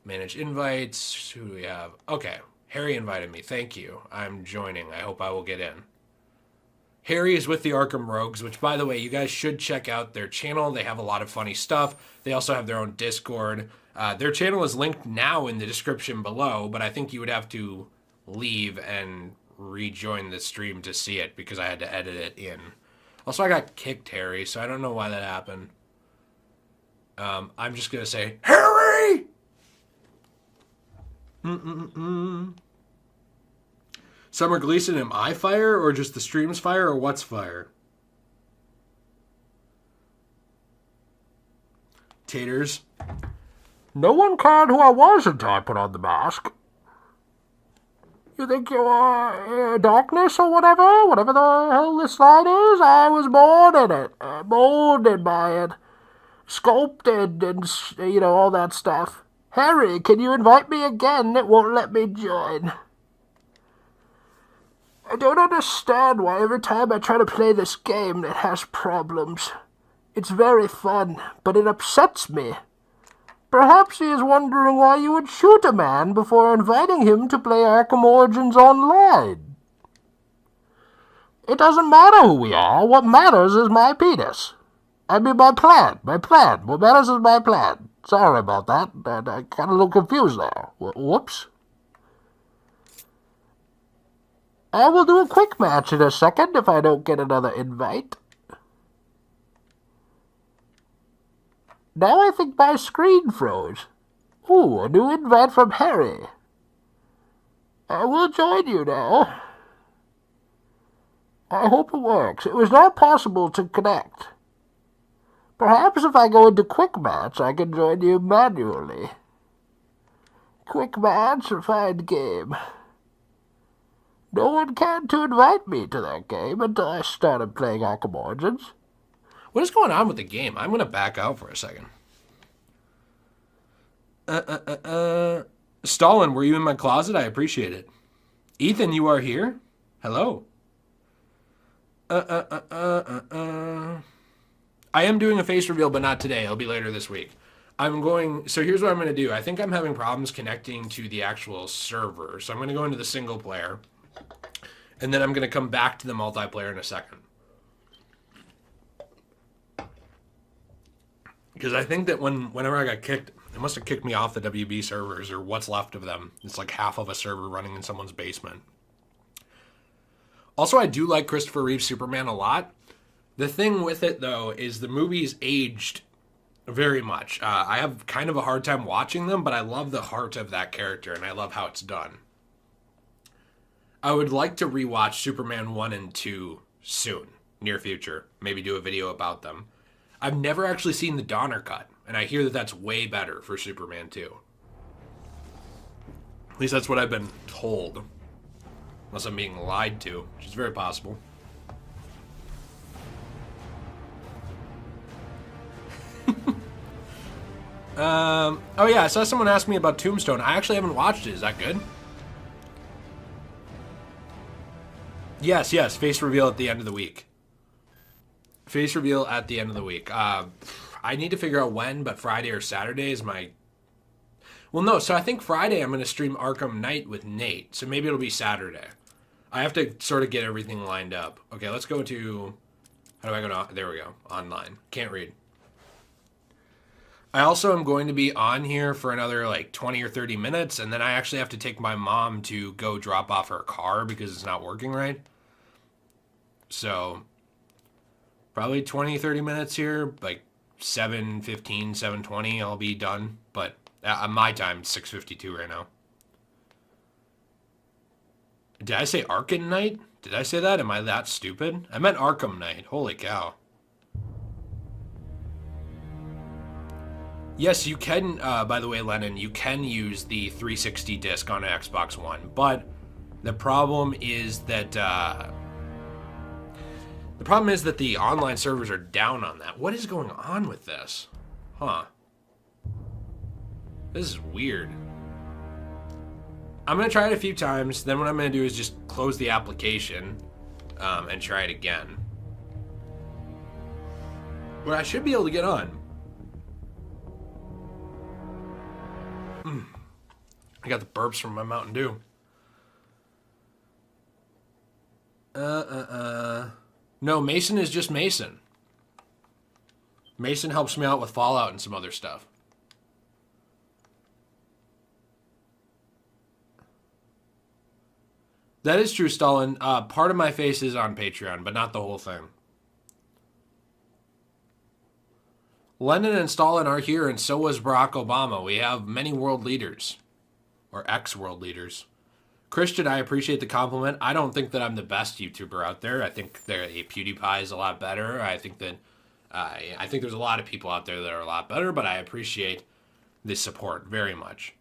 Manage invites. Who do we have? Okay. Harry invited me. Thank you. I'm joining. I hope I will get in. Harry is with the Arkham Rogues, which, by the way, you guys should check out their channel. They have a lot of funny stuff. They also have their own Discord. Their channel is linked now in the description below, but I think you would have to leave and rejoin the stream to see it because I had to edit it in. Also, I got kicked, Harry, so I don't know why that happened. I'm just going to say, Harry! Summer Gleason, am I fire, or just the stream's fire, or what's fire? Taters. No one cared who I was until I put on the mask. You think you are darkness or whatever? Whatever the hell this slide is, I was born in it. Molded by it. Sculpted and, you know, all that stuff. Harry, can you invite me again? It won't let me join. I don't understand why every time I try to play this game it has problems. It's very fun, but it upsets me. Perhaps he is wondering why you would shoot a man before inviting him to play Arkham Origins online. It doesn't matter who we are. What matters is my penis. I mean, my plan. What matters is my plan. Sorry about that. I got a little confused there. Whoops. I will do a quick match in a second if I don't get another invite. Now I think my screen froze. Ooh, a new invite from Harry. I will join you now. I hope it works. It was not possible to connect. Perhaps if I go into quick match, I can join you manually. Quick match, find game. No one cared to invite me to that game until I started playing Arkham Origins. What is going on with the game? I'm going to back out for a second. Stalin, were you in my closet? I appreciate it. Ethan, you are here? Hello. I am doing a face reveal, but not today. It'll be later this week. So here's what I'm going to do. I think I'm having problems connecting to the actual server. So I'm going to go into the single player. And then I'm going to come back to the multiplayer in a second. Because I think that whenever I got kicked, it must have kicked me off the WB servers, or what's left of them. It's like half of a server running in someone's basement. Also, I do like Christopher Reeve's Superman a lot. The thing with it, though, is the movie's aged very much. I have kind of a hard time watching them, but I love the heart of that character, and I love how it's done. I would like to rewatch Superman 1 and 2 soon, near future. Maybe do a video about them. I've never actually seen the Donner cut, and I hear that that's way better for Superman 2. At least that's what I've been told. Unless I'm being lied to, which is very possible. Oh yeah, I saw someone ask me about Tombstone. I actually haven't watched it. Is that good? Yes, face reveal at the end of the week. Face reveal at the end of the week. I need to figure out when, but Friday or Saturday is my... Well, no, so I think Friday I'm going to stream Arkham Knight with Nate, so maybe it'll be Saturday. I have to sort of get everything lined up. Okay, let's go to... How do I go to... There we go. Online. Can't read. I also am going to be on here for another like 20 or 30 minutes, and then I actually have to take my mom to go drop off her car because it's not working right. So, probably 20, 30 minutes here, like 7:15, 7:20, I'll be done. But at my time, it's 6:52 right now. Did I say Arkham Knight? Did I say that? Am I that stupid? I meant Arkham Knight. Holy cow. Yes, you can, by the way, Lennon, you can use the 360 disc on an Xbox One, but the problem is that, the online servers are down on that. What is going on with this? Huh. This is weird. I'm going to try it a few times, then what I'm going to do is just close the application, and try it again. But I should be able to get on. I got the burps from my Mountain Dew. No, Mason is just Mason. Mason helps me out with Fallout and some other stuff. That is true, Stalin. Part of my face is on Patreon, but not the whole thing. Lenin and Stalin are here, and so was Barack Obama. We have many world leaders. Or ex-world leaders. Christian, I appreciate the compliment. I don't think that I'm the best YouTuber out there. I think PewDiePie is a lot better. I think that there's a lot of people out there that are a lot better, but I appreciate the support very much.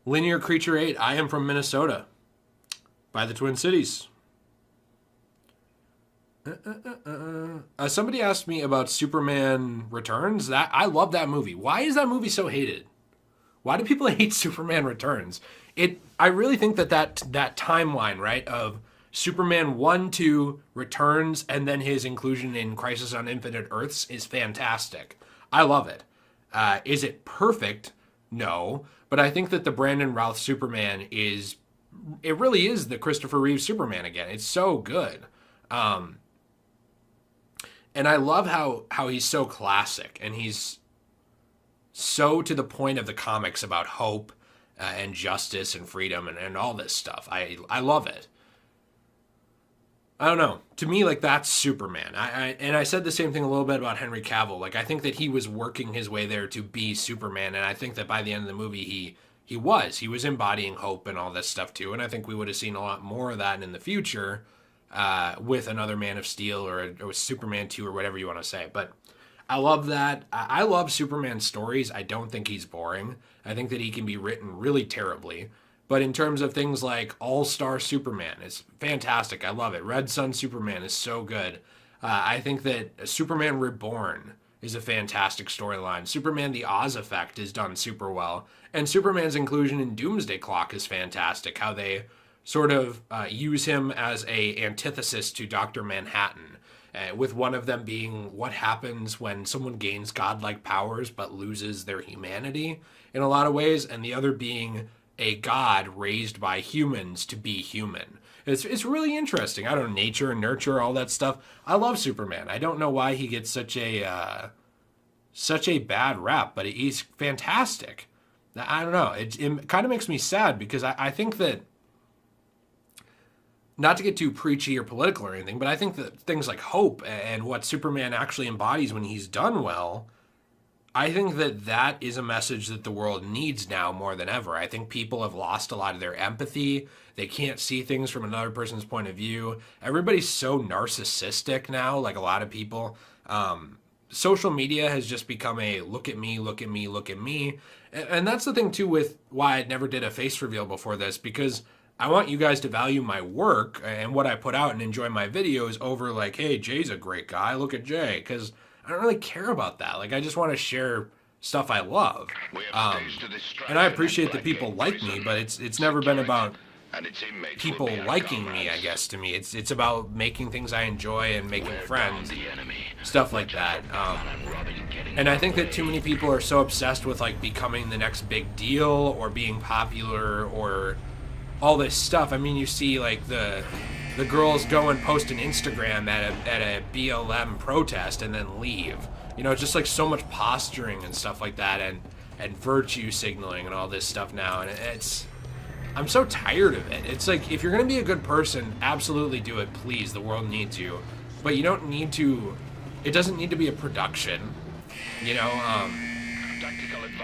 Linear Creature 8, I am from Minnesota. By the Twin Cities. Somebody asked me about Superman Returns. I love that movie. Why is that movie so hated? Why do people hate Superman Returns? I really think that timeline, right, of Superman 1, 2, Returns, and then his inclusion in Crisis on Infinite Earths is fantastic. I love it. Is it perfect? No. But I think that the Brandon Routh Superman it really is the Christopher Reeve Superman again. It's so good. And I love how he's so classic, and he's so to the point of the comics about hope and justice and freedom and all this stuff. I love it. I don't know. To me, like, that's Superman. And I said the same thing a little bit about Henry Cavill. Like, I think that he was working his way there to be Superman, and I think that by the end of the movie, he was embodying hope and all this stuff too. And I think we would have seen a lot more of that in the future with another Man of Steel or Superman 2 or whatever you want to say. But I love that. I love Superman stories. I don't think he's boring. I think that he can be written really terribly. But in terms of things like All-Star Superman, it's fantastic. I love it. Red Sun Superman is so good. I think that Superman Reborn is a fantastic storyline. Superman the Oz Effect is done super well. And Superman's inclusion in Doomsday Clock is fantastic. How they sort of use him as a antithesis to Dr. Manhattan. With one of them being what happens when someone gains godlike powers but loses their humanity in a lot of ways. And the other being a god raised by humans to be human. It's really interesting. I don't know, nature and nurture, all that stuff. I love Superman. I don't know why he gets such a bad rap, but he's fantastic. I don't know. It kind of makes me sad because I think that, not to get too preachy or political or anything, but I think that things like hope and what Superman actually embodies when he's done well, I think that is a message that the world needs now more than ever. I think people have lost a lot of their empathy. They can't see things from another person's point of view. Everybody's so narcissistic now, like a lot of people. Social media has just become a look at me, look at me, look at me. And that's the thing, too, with why I never did a face reveal before this, because I want you guys to value my work and what I put out and enjoy my videos over like, hey, Jay's a great guy, look at Jay, because I don't really care about that. Like, I just want to share stuff I love. And I appreciate that people like me, but it's never been about and its inmates will people be our liking me, comrades. I guess, to me. It's about making things I enjoy and making Wear friends, down the enemy. stuff like that. And I think that too many people are so obsessed with like becoming the next big deal or being popular or all this stuff. I mean, you see like the girls go and post an Instagram at a BLM protest and then leave. You know, it's just like so much posturing and stuff like that, and virtue signaling and all this stuff now, and I'm so tired of it. It's like, if you're gonna be a good person, absolutely do it, please. The world needs you, but you don't need to. It doesn't need to be a production. You know,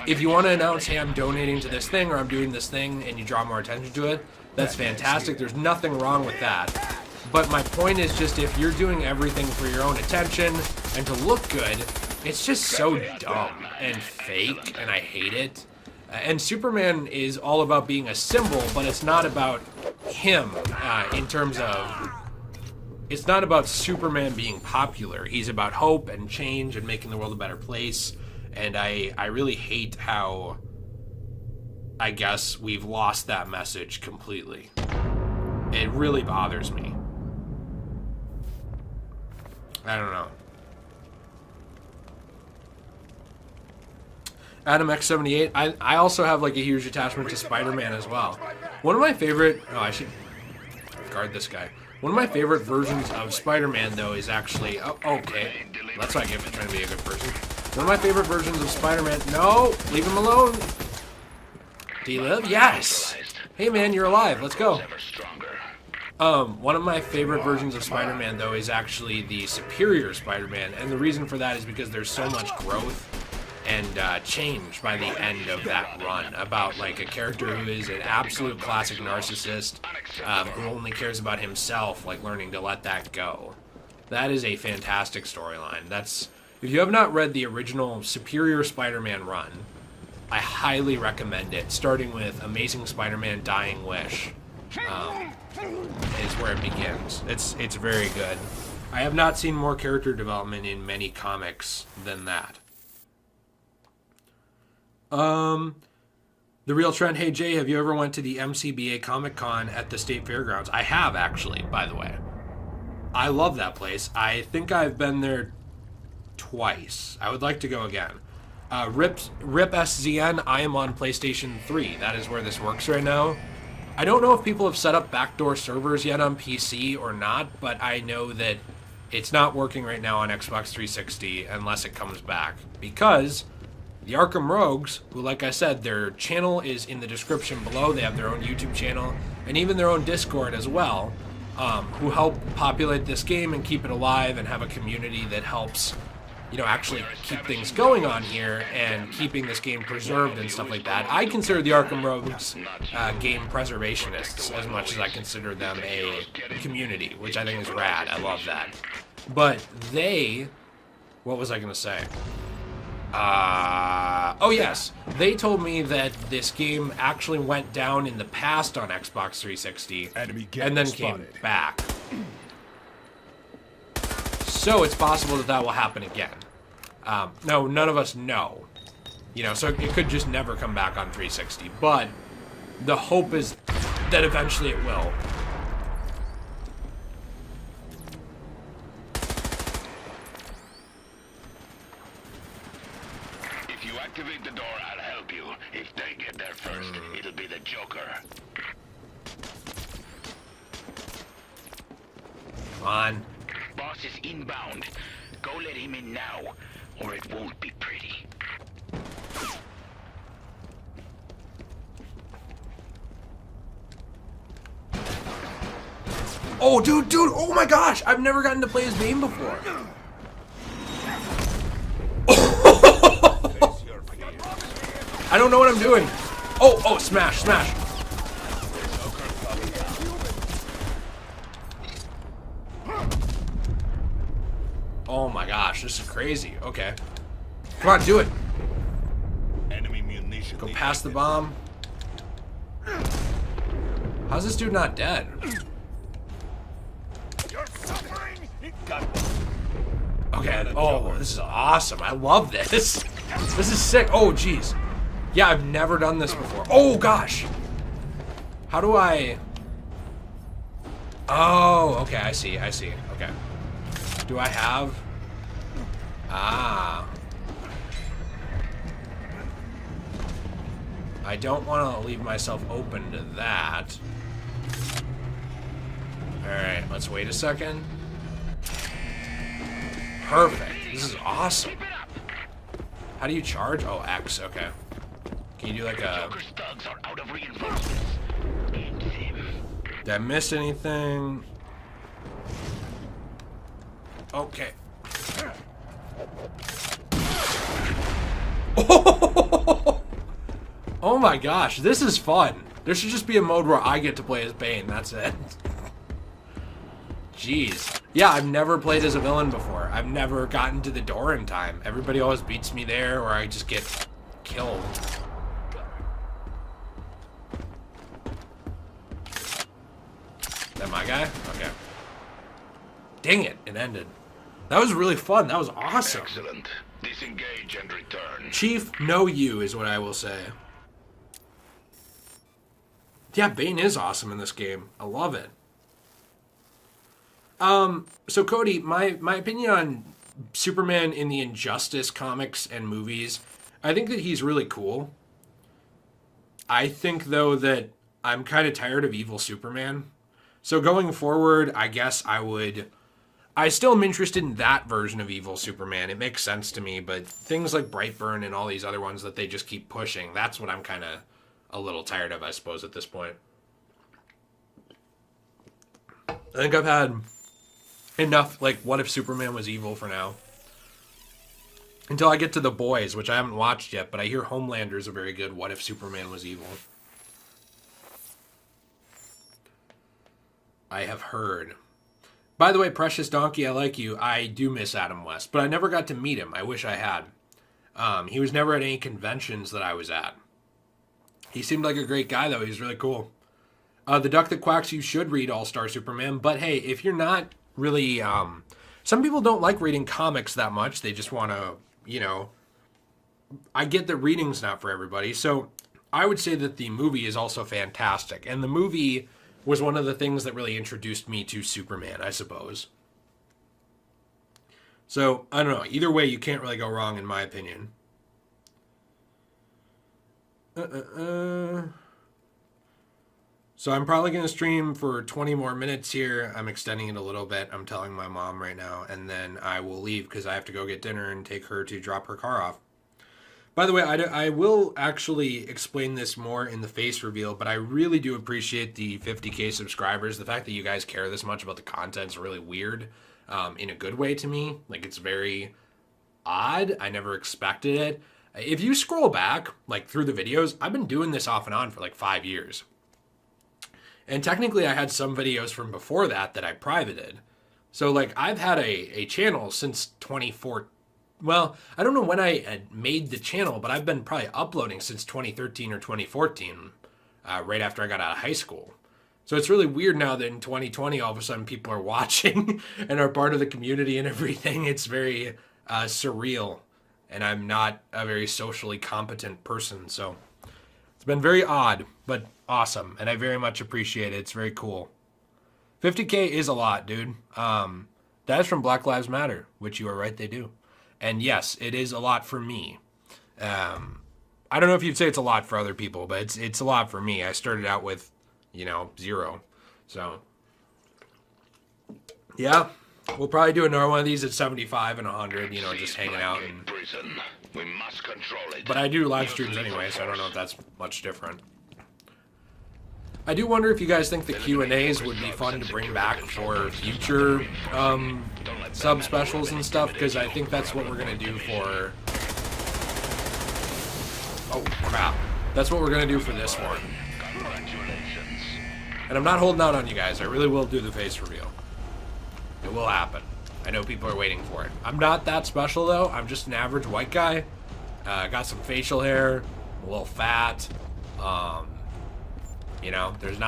if you want to announce, hey, I'm donating to this thing or I'm doing this thing, and you draw more attention to it, that's fantastic. There's nothing wrong with that. But my point is just, if you're doing everything for your own attention and to look good, it's just so dumb and fake, and I hate it. And Superman is all about being a symbol, but it's not about him in terms of... It's not about Superman being popular. He's about hope and change and making the world a better place. And I really hate how, I guess, we've lost that message completely. It really bothers me. I don't know. Adam X78, I also have like a huge attachment to Spider-Man as well. One of my favorite... Oh, I should guard this guy. One of my favorite versions of Spider-Man, though, is actually... Oh, okay. That's why I give it trying to be a good person. One of my favorite versions of Spider-Man... No! Leave him alone! Do you live? Yes! Hey, man, you're alive. Let's go. One of my favorite versions of Spider-Man, though, is actually the Superior Spider-Man. And the reason for that is because there's so much growth and change by the end of that run, about like a character who is an absolute classic narcissist, who only cares about himself, like learning to let that go. That is a fantastic storyline. That's, if you have not read the original Superior Spider-Man run, I highly recommend it, starting with Amazing Spider-Man Dying Wish. Is where it begins. It's very good. I have not seen more character development in many comics than that. The Real Trend, hey Jay, have you ever went to the MCBA Comic Con at the State Fairgrounds? I have, actually, by the way. I love that place. I think I've been there twice. I would like to go again. Rip SZN, I am on PlayStation 3. That is where this works right now. I don't know if people have set up backdoor servers yet on PC or not, but I know that it's not working right now on Xbox 360 unless it comes back, because the Arkham Rogues, who, like I said, their channel is in the description below. They have their own YouTube channel and even their own Discord as well, who help populate this game and keep it alive and have a community that helps, you know, actually keep things going on here and keeping this game preserved and stuff like that. I consider the Arkham Rogues game preservationists as much as I consider them a community, which I think is rad. I love that. But they... What was I going to say? Oh yes, they told me that this game actually went down in the past on Xbox 360 and then came back. So it's possible that that will happen again. No, none of us know. You know, so it could just never come back on 360, but the hope is that eventually it will. Activate the door, I'll help you. If they get there first, it'll be the Joker. Come on. Boss is inbound. Go let him in now, or it won't be pretty. Oh, dude, oh my gosh! I've never gotten to play as Bane before. I don't know what I'm doing. Oh, smash. Oh my gosh, this is crazy. Okay. Come on, do it. Enemy munition. Go past the bomb. How's this dude not dead? You're suffering. Okay, oh, this is awesome. I love this. This is sick. Oh, jeez. Yeah, I've never done this before. Oh, gosh. How do I... Oh, okay, I see, okay. Do I have... Ah. I don't want to leave myself open to that. Alright, let's wait a second. Perfect. This is awesome. How do you charge? Oh, X, okay. Can you do like a... Did I miss anything? Okay. Oh my gosh, this is fun. There should just be a mode where I get to play as Bane, that's it. Jeez. Yeah, I've never played as a villain before. I've never gotten to the door in time. Everybody always beats me there, or I just get killed. Is that my guy? Okay. Dang it, it ended. That was really fun. That was awesome. Excellent. Disengage and return. Chief, no you is what I will say. Yeah, Bane is awesome in this game. I love it. So Cody, my opinion on Superman in the Injustice comics and movies, I think that he's really cool. I think, though, that I'm kind of tired of evil Superman. So going forward, I guess I still am interested in that version of evil Superman. It makes sense to me, but things like Brightburn and all these other ones that they just keep pushing, that's what I'm kind of a little tired of, I suppose, at this point. I think I've had enough, like, what if Superman was evil for now? Until I get to The Boys, which I haven't watched yet, but I hear Homelander's a very good what if Superman was evil. I have heard. By the way, Precious Donkey, I like you. I do miss Adam West, but I never got to meet him. I wish I had. He was never at any conventions that I was at. He seemed like a great guy, though. He was really cool. The Duck That Quacks, you should read All-Star Superman, but hey, if you're not really... some people don't like reading comics that much. They just want to, you know... I get that reading's not for everybody, so I would say that the movie is also fantastic. And the movie was one of the things that really introduced me to Superman, I suppose. So, I don't know. Either way, you can't really go wrong, in my opinion. So I'm probably going to stream for 20 more minutes here. I'm extending it a little bit. I'm telling my mom right now. And then I will leave because I have to go get dinner and take her to drop her car off. By the way, I will actually explain this more in the face reveal, but I really do appreciate the 50K subscribers. The fact that you guys care this much about the content is really weird, in a good way to me. Like, it's very odd. I never expected it. If you scroll back, like, through the videos, I've been doing this off and on for like 5 years. And technically, I had some videos from before that I privated. So, like, I've had a channel since 2014. Well, I don't know when I had made the channel, but I've been probably uploading since 2013 or 2014, right after I got out of high school. So it's really weird now that in 2020, all of a sudden people are watching and are part of the community and everything. It's very surreal, and I'm not a very socially competent person, so it's been very odd, but awesome, and I very much appreciate it. It's very cool. 50K is a lot, dude. That is from Black Lives Matter, which you are right, they do. And yes, it is a lot for me. I don't know if you'd say it's a lot for other people, but it's a lot for me. I started out with, 0. So, yeah, we'll probably do another one of these at 75 and 100, just hanging out. We must control it. But I do live streams anyway, so I don't know if that's much different. I do wonder if you guys think the Q&As would be fun to bring back for future sub specials and stuff, because I think that's what we're going to do for... Oh, crap. That's what we're going to do for this one. And I'm not holding out on you guys. I really will do the face reveal. It will happen. I know people are waiting for it. I'm not that special, though. I'm just an average white guy. Got some facial hair, a little fat. There's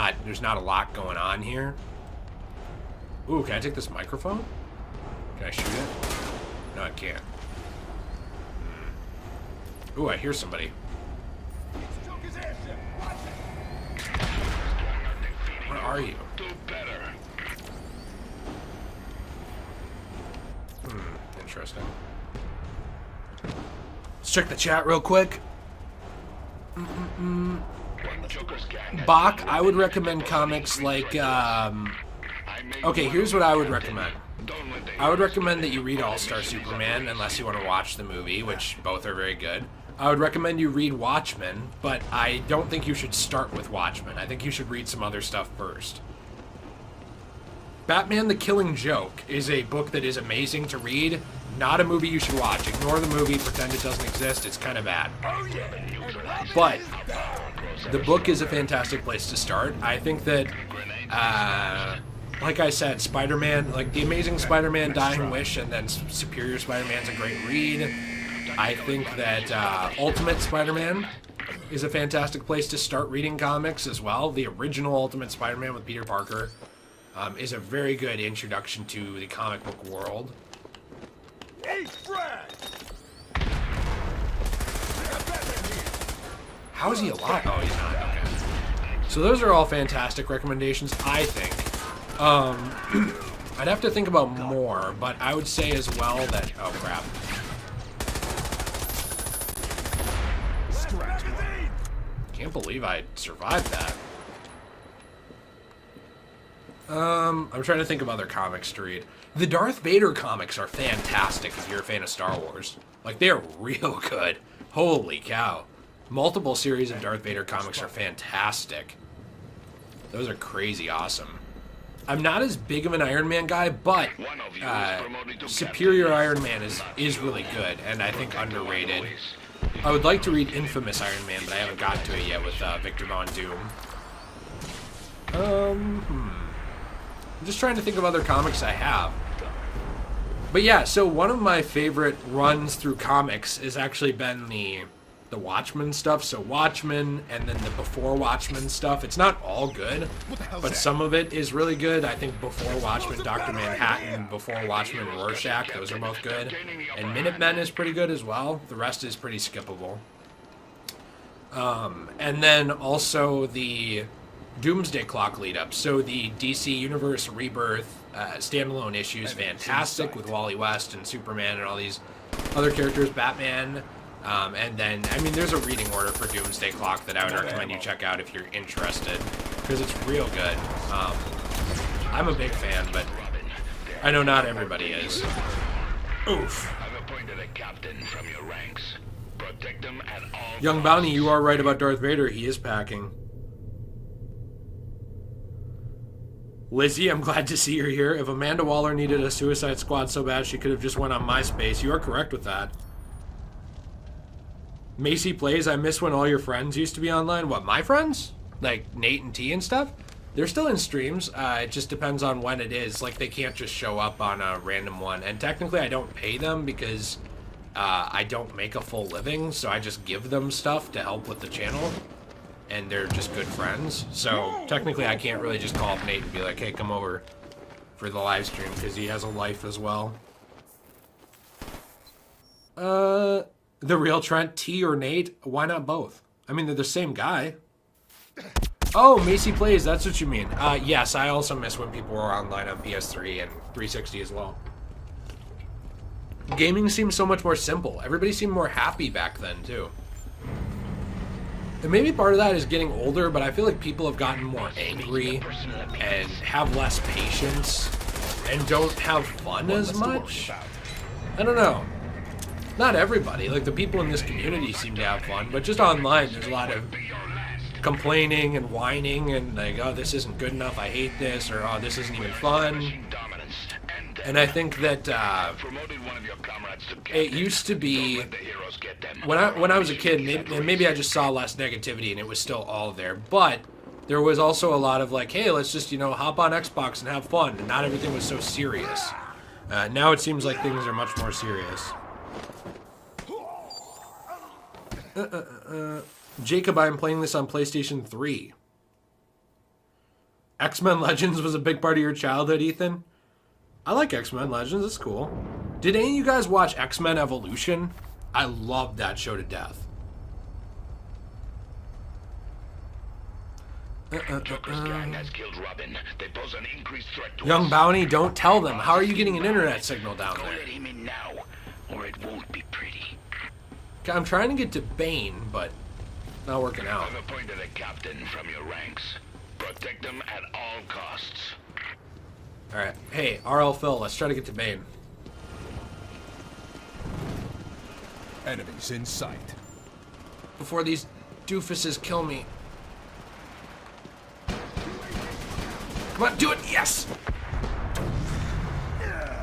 not a lot going on here. Ooh, can I take this microphone? Can I shoot it? No, I can't. Ooh, I hear somebody. Where are you? Do better. interesting. Let's check the chat real quick. Bach, I would recommend comics like, okay, here's what I would recommend. I would recommend that you read All-Star Superman, unless you want to watch the movie, which both are very good. I would recommend you read Watchmen, but I don't think you should start with Watchmen. I think you should read some other stuff first. Batman the Killing Joke is a book that is amazing to read. Not a movie you should watch. Ignore the movie, pretend it doesn't exist. It's kind of bad. But the book is a fantastic place to start. I think that, like I said, Spider-Man, like The Amazing Spider-Man, Dying Wish, and then Superior Spider-Man's a great read. I think that Ultimate Spider-Man is a fantastic place to start reading comics as well. The original Ultimate Spider-Man with Peter Parker is a very good introduction to the comic book world. Hey, Fred! How is he alive? Oh, he's not. Okay. So those are all fantastic recommendations, I think. I'd have to think about more, but I would say as well that... Oh, crap. Can't believe I survived that. I'm trying to think of other comics to read. The Darth Vader comics are fantastic if you're a fan of Star Wars. Like, they're real good. Holy cow. Multiple series of Darth Vader comics are fantastic. Those are crazy awesome. I'm not as big of an Iron Man guy, but Superior Iron Man is really good, and I think underrated. I would like to read Infamous Iron Man, but I haven't gotten to it yet with Victor Von Doom. I'm just trying to think of other comics I have. But yeah, so one of my favorite runs through comics has actually been the Watchmen stuff. So Watchmen and then the Before Watchmen stuff. It's not all good, but some of it is really good. I think Before Watchmen, Dr. Manhattan, Before Watchmen, Rorschach, those are both good. And Minutemen is pretty good as well. The rest is pretty skippable. And then also the Doomsday Clock lead up. So the DC Universe Rebirth standalone issue is fantastic with Wally West and Superman and all these other characters, Batman. And then, I mean, there's a reading order for Doomsday Clock that I would recommend you check out if you're interested, because it's real good. I'm a big fan, but I know not everybody is. Oof. I've appointed a captain from your ranks. Protect them at all. Young Bounty, you are right about Darth Vader. He is packing. Lizzie, I'm glad to see you're here. If Amanda Waller needed a Suicide Squad so bad, she could have just went on MySpace. You are correct with that. Macy Plays, I miss when all your friends used to be online. What, my friends? Like Nate and T and stuff? They're still in streams. It just depends on when it is. Like, they can't just show up on a random one. And technically, I don't pay them because I don't make a full living. So I just give them stuff to help with the channel. And they're just good friends. So technically, I can't really just call up Nate and be like, hey, come over for the live stream because he has a life as well. The real Trent, T or Nate? Why not both? I mean, they're the same guy. Oh, Macy Plays, that's what you mean. Yes, I also miss when people were online on PS3 and 360 as well. Gaming seems so much more simple. Everybody seemed more happy back then, too. And maybe part of that is getting older, but I feel like people have gotten more angry and have less patience and don't have fun as much. I don't know. Not everybody. Like, the people in this community seem to have fun, but just online, there's a lot of complaining and whining and like, oh, this isn't good enough, I hate this, or oh, this isn't even fun. And I think that it used to be, when I was a kid, maybe I just saw less negativity and it was still all there, but there was also a lot of like, hey, let's just, hop on Xbox and have fun, and not everything was so serious. Now it seems like things are much more serious. Jacob, I'm playing this on PlayStation 3. X-Men Legends was a big part of your childhood, Ethan? I like X-Men Legends, it's cool. Did any of you guys watch X-Men Evolution? I loved that show to death. Joker's gang has killed Robin. They pose an increased threat to Young us. Bounty, don't tell them. How are you getting an internet signal down Go there? let him in now, or it won't be pretty. Okay, I'm trying to get to Bane, but not working out. I've appointed a captain from your ranks. Protect them at all costs. Alright. Hey, RL Phil, let's try to get to Bane. Enemies in sight. Before these doofuses kill me. Come on, do it! Yes!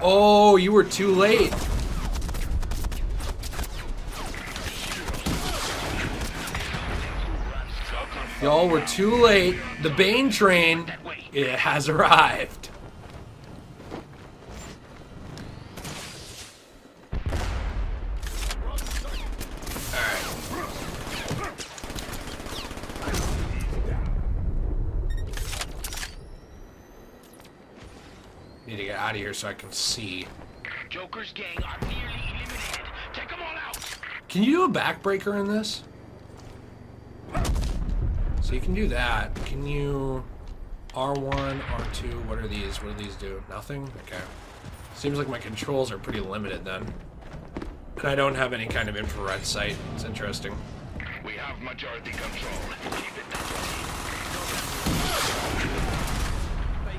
Oh, you were too late. Y'all were too late. The Bane train, it has arrived. Need to get out of here so I can see. Joker's gang are nearly eliminated. Take them all out. Can you do a backbreaker in this? So you can do that. Can you R1, R2, what are these? What do these do? Nothing? Okay. Seems like my controls are pretty limited then. And I don't have any kind of infrared sight. It's interesting. We have majority control. Keep it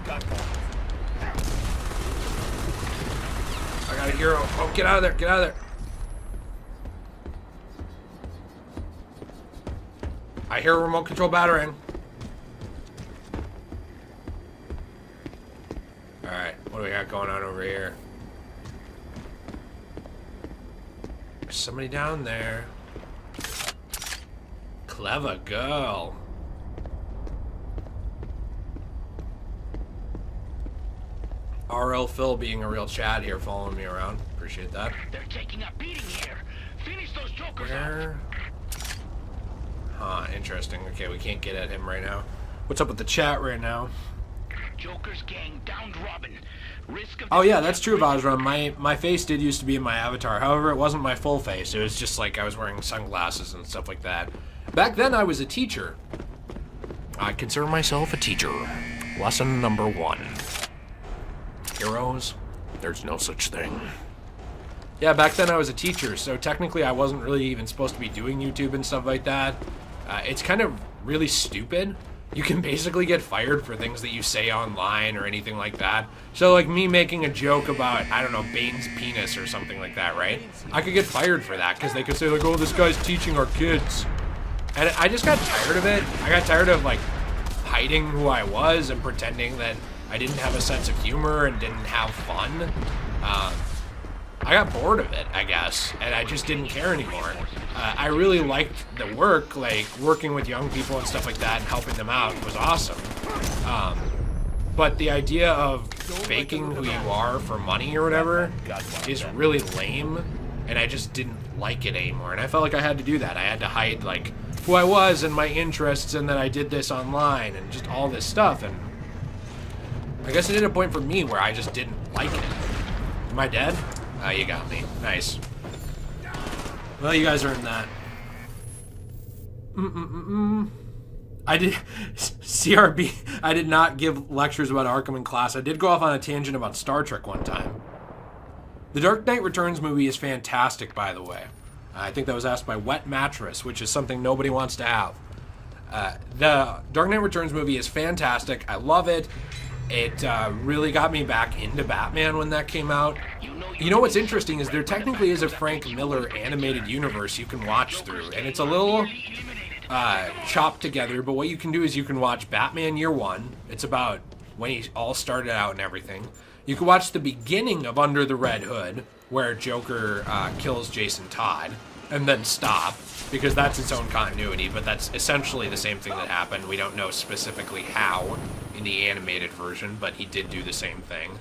that I got a hero. Oh, get out of there. Get out of there. I hear a remote control battering. Alright, what do we got going on over here? There's somebody down there. Clever girl. RL Phil being a real Chad here, following me around. Appreciate that. They're taking a beating here. Finish those Jokers off. Where? Huh, interesting. Okay, we can't get at him right now. What's up with the chat right now? Joker's gang downed Robin. Risk of Oh yeah, that's true, Vajra. My face did used to be in my avatar. However, it wasn't my full face. It was just like I was wearing sunglasses and stuff like that. Back then, I was a teacher. I consider myself a teacher. Lesson number 1. Heroes, there's no such thing. Yeah, back then I was a teacher, so technically I wasn't really even supposed to be doing YouTube and stuff like that. It's kind of really stupid. You can basically get fired for things that you say online or anything like that. So like me making a joke about, I don't know, Bane's penis or something like that, right? I could get fired for that because they could say like, oh, this guy's teaching our kids. And I just got tired of it. I got tired of like hiding who I was and pretending that I didn't have a sense of humor and didn't have fun. I got bored of it, I guess, and I just didn't care anymore. I really liked the work, like working with young people and stuff like that and helping them out was awesome. But the idea of faking who you are for money or whatever is really lame, and I just didn't like it anymore. And I felt like I had to do that. I had to hide like who I was and my interests and that I did this online and just all this stuff. And I guess it hit a point for me where I just didn't like it. Am I dead? Oh, you got me. Nice. Well, you guys earned that. I did... CRB, I did not give lectures about Arkham in class. I did go off on a tangent about Star Trek one time. The Dark Knight Returns movie is fantastic, by the way. I think that was asked by Wet Mattress, which is something nobody wants to have. The Dark Knight Returns movie is fantastic. I love it. It really got me back into Batman when that came out. You know what's interesting is there technically is a Frank Miller animated universe you can watch through, and it's a little chopped together, but what you can do is you can watch Batman Year One. It's about when he all started out and everything. You can watch the beginning of Under the Red Hood, where Joker kills Jason Todd, and then stop, because that's its own continuity, but that's essentially the same thing that happened. We don't know specifically how in the animated version, but he did do the same thing.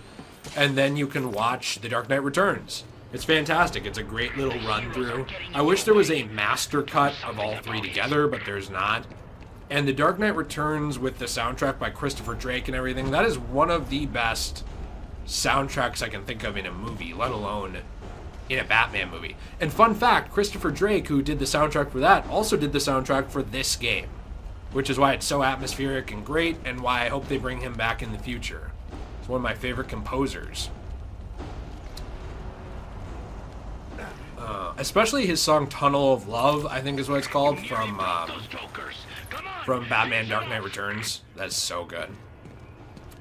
And then you can watch The Dark Knight Returns. It's fantastic. It's a great little run through. I wish there was a master cut of all three together, but there's not. And The Dark Knight Returns with the soundtrack by Christopher Drake and everything, that is one of the best soundtracks I can think of in a movie, let alone in a Batman movie. And fun fact, Christopher Drake, who did the soundtrack for that, also did the soundtrack for this game. which is why it's so atmospheric and great, and why I hope they bring him back in the future. He's one of my favorite composers. Especially his song Tunnel of Love, I think is what it's called, from Batman Dark Knight Returns. That's so good.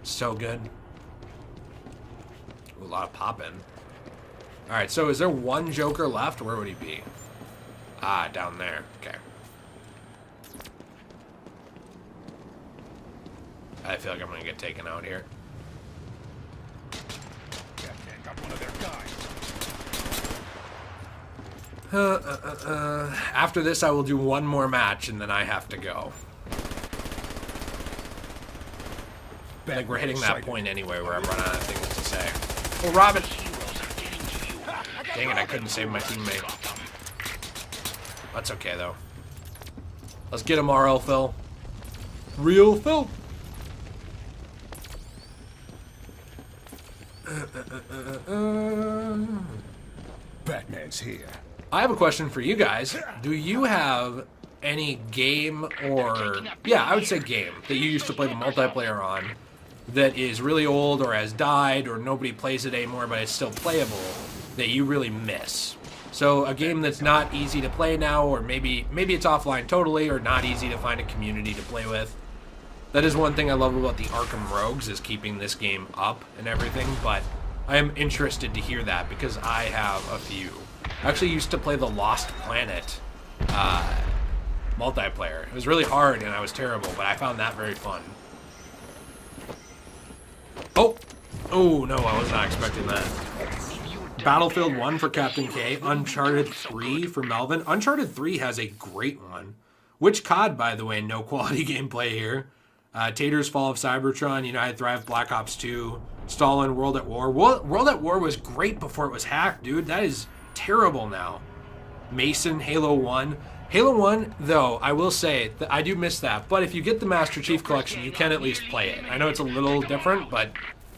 So good. Ooh, a lot of poppin'. Alright, so is there one Joker left? Where would he be? Ah, down there. Okay. I feel like I'm gonna get taken out here. Batman got one of their guys. After this, I will do one more match, and then I have to go. Like, we're hitting that point anyway where I'm running out of things to say. Oh, Robin! Dang it, I couldn't save my teammate. That's okay, though. Let's get him, RL Phil. Real Phil! Batman's here. I have a question for you guys. Do you have any game or... Yeah, I would say game that you used to play the multiplayer on that is really old or has died or nobody plays it anymore but it's still playable that you really miss? So a game that's not easy to play now, or maybe it's offline totally, or not easy to find a community to play with. That is one thing I love about the Arkham Rogues, is keeping this game up and everything, but I am interested to hear that because I have a few. I actually used to play the Lost Planet multiplayer. It was really hard and I was terrible, but I found that very fun. Oh! Oh, no, I was not expecting that. Battlefield 1 for Captain K. Uncharted 3 for Melvin. Uncharted 3 has a great one. Which COD, by the way, no quality gameplay here. Tater's Fall of Cybertron, United Thrive, Black Ops 2, Stalin, World at War. World at War was great before it was hacked, dude. That is terrible now. Mason, Halo 1. Halo 1, though, I will say that I do miss that. But if you get the Master Chief Collection, you can at least play it. I know it's a little different, but